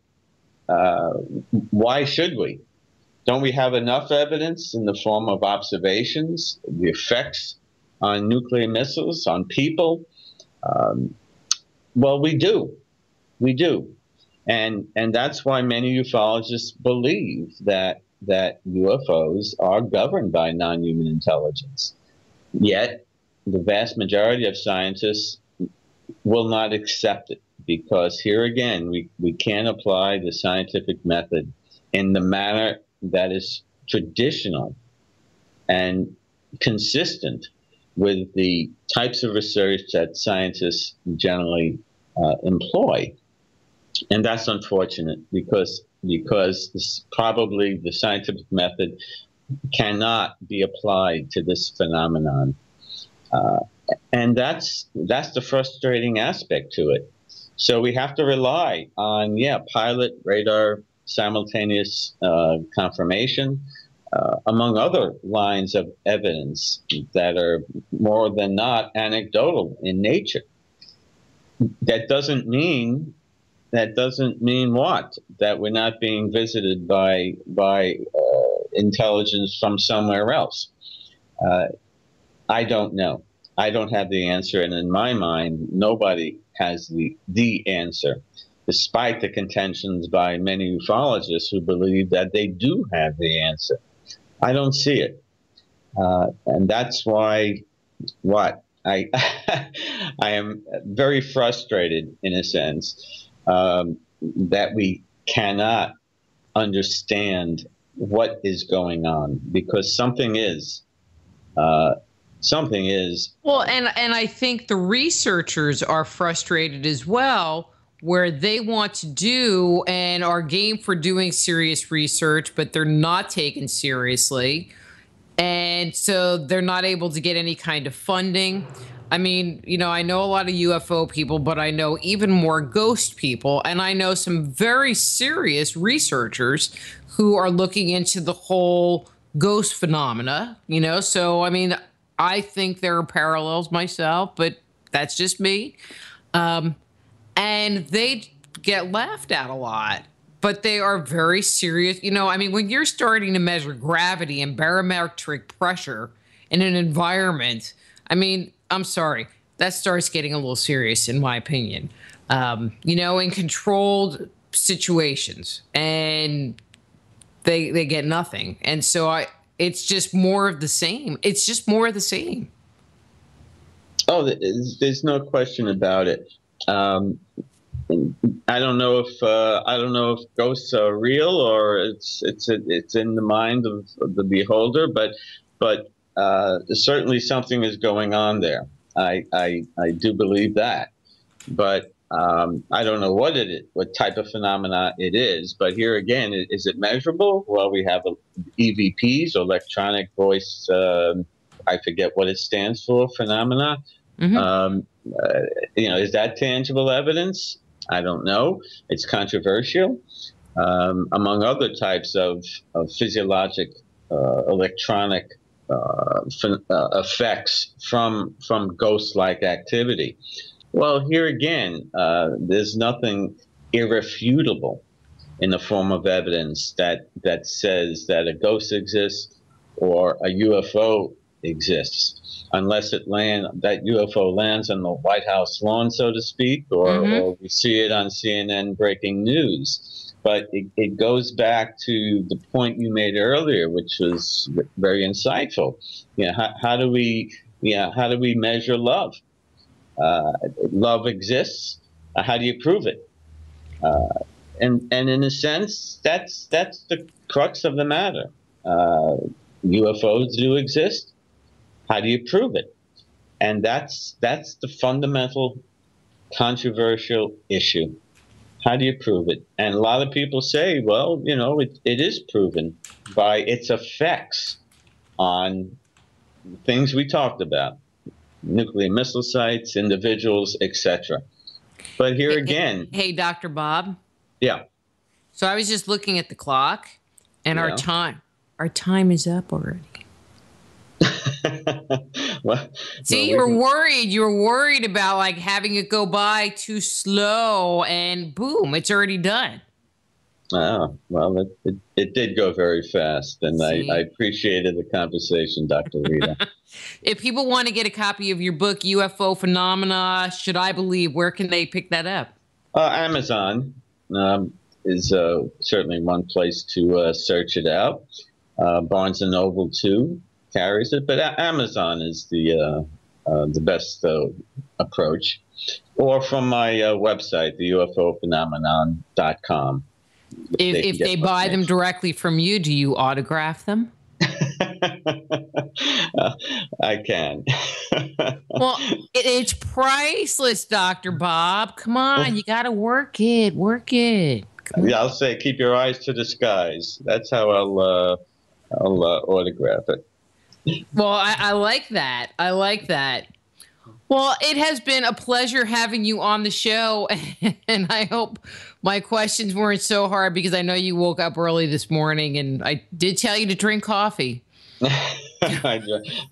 [SPEAKER 8] Why should we? Don't we have enough evidence in the form of observations, the effects on nuclear missiles, on people? Well, we do. We do. And that's why many ufologists believe that UFOs are governed by non-human intelligence. Yet, the vast majority of scientists will not accept it, because here again, we can't apply the scientific method in the manner that is traditional and consistent with the types of research that scientists generally employ. And that's unfortunate, because probably the scientific method cannot be applied to this phenomenon. And that's the frustrating aspect to it. So we have to rely on, pilot, radar, simultaneous confirmation, among other lines of evidence that are more than not anecdotal in nature. That doesn't mean what? That we're not being visited by intelligence from somewhere else. I don't know. I don't have the answer, and in my mind, nobody has the answer, despite the contentions by many ufologists who believe that they do have the answer. I don't see it, and that's why I am very frustrated, in a sense, that we cannot understand what is going on, because something is. Well,
[SPEAKER 2] and I think the researchers are frustrated as well where they want to do and are game for doing serious research, but they're not taken seriously. And so they're not able to get any kind of funding. I mean, you know, I know a lot of UFO people, but I know even more ghost people. And I know some very serious researchers who are looking into the whole ghost phenomena, you know. So, I mean, I think there are parallels myself, but that's just me. And they get laughed at a lot. But they are very serious. You know, I mean, when you're starting to measure gravity and barometric pressure in an environment, I mean, I'm sorry, that starts getting a little serious, in my opinion. You know, in controlled situations, and they get nothing. And so it's just more of the same. It's just more of the same.
[SPEAKER 8] Oh, there's no question about it. I don't know if ghosts are real or it's in the mind of the beholder, but certainly something is going on there. I do believe that, but I don't know what type of phenomena it is. But here again, is it measurable? Well, we have EVPs, electronic voice. I forget what it stands for. Phenomena. Mm-hmm. You know, is that tangible evidence? I don't know. It's controversial. Among other types of physiologic electronic effects from ghost-like activity. Well, here again, there's nothing irrefutable in the form of evidence that says that a ghost exists or a UFO exists. Unless that UFO lands on the White House lawn, so to speak, or we see it on CNN breaking news. But it goes back to the point you made earlier, which was very insightful. You know, how do we measure love? Love exists. How do you prove it? And in a sense, that's the crux of the matter. UFOs do exist. How do you prove it? And that's the fundamental controversial issue. How do you prove it? And a lot of people say, well, you know, it is proven by its effects on things we talked about, nuclear missile sites, individuals, etc. But here again.
[SPEAKER 2] Hey, Dr. Bob.
[SPEAKER 8] Yeah.
[SPEAKER 2] So I was just looking at the clock, and our time is up already.
[SPEAKER 8] Well,
[SPEAKER 2] see, you were worried about like having it go by too slow, and boom, it's already done.
[SPEAKER 8] Oh, well, it did go very fast, and I appreciated the conversation, Dr. Rita.
[SPEAKER 2] If people want to get a copy of your book, UFO Phenomena, Should I Believe, where can they pick that up?
[SPEAKER 8] Amazon is certainly one place to search it out. Barnes & Noble, too, carries it, but Amazon is the best approach. Or from my website, the UFOphenomenon.com.
[SPEAKER 2] If they buy them directly from you, do you autograph them?
[SPEAKER 8] I can.
[SPEAKER 2] Well, it's priceless, Dr. Bob. Come on, you got to work it.
[SPEAKER 8] Yeah, I'll say keep your eyes to the skies. That's how I'll autograph it.
[SPEAKER 2] Well, I like that. I like that. Well, it has been a pleasure having you on the show, and I hope my questions weren't so hard because I know you woke up early this morning, and I did tell you to drink coffee.
[SPEAKER 8] I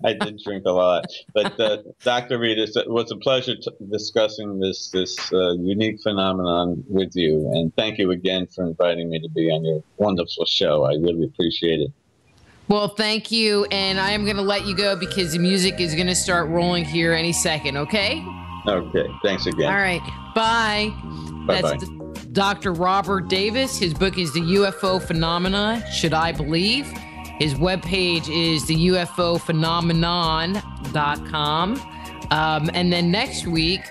[SPEAKER 8] did drink a lot. But Dr. Rita, it was a pleasure discussing this unique phenomenon with you, and thank you again for inviting me to be on your wonderful show. I really appreciate it.
[SPEAKER 2] Well, thank you, and I am going to let you go because the music is going to start rolling here any second, okay?
[SPEAKER 8] Okay, thanks again.
[SPEAKER 2] All right, bye.
[SPEAKER 8] Bye-bye.
[SPEAKER 2] That's Dr. Robert Davis. His book is The UFO Phenomena, Should I Believe? His webpage is the UFOphenomenon.com. And then next week,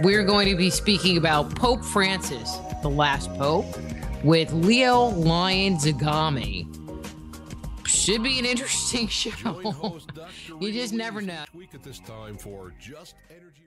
[SPEAKER 2] we're going to be speaking about Pope Francis, the last pope, with Leo Lion-Zagami. Should be an interesting show. You just never know. Week at this time for Just Energy.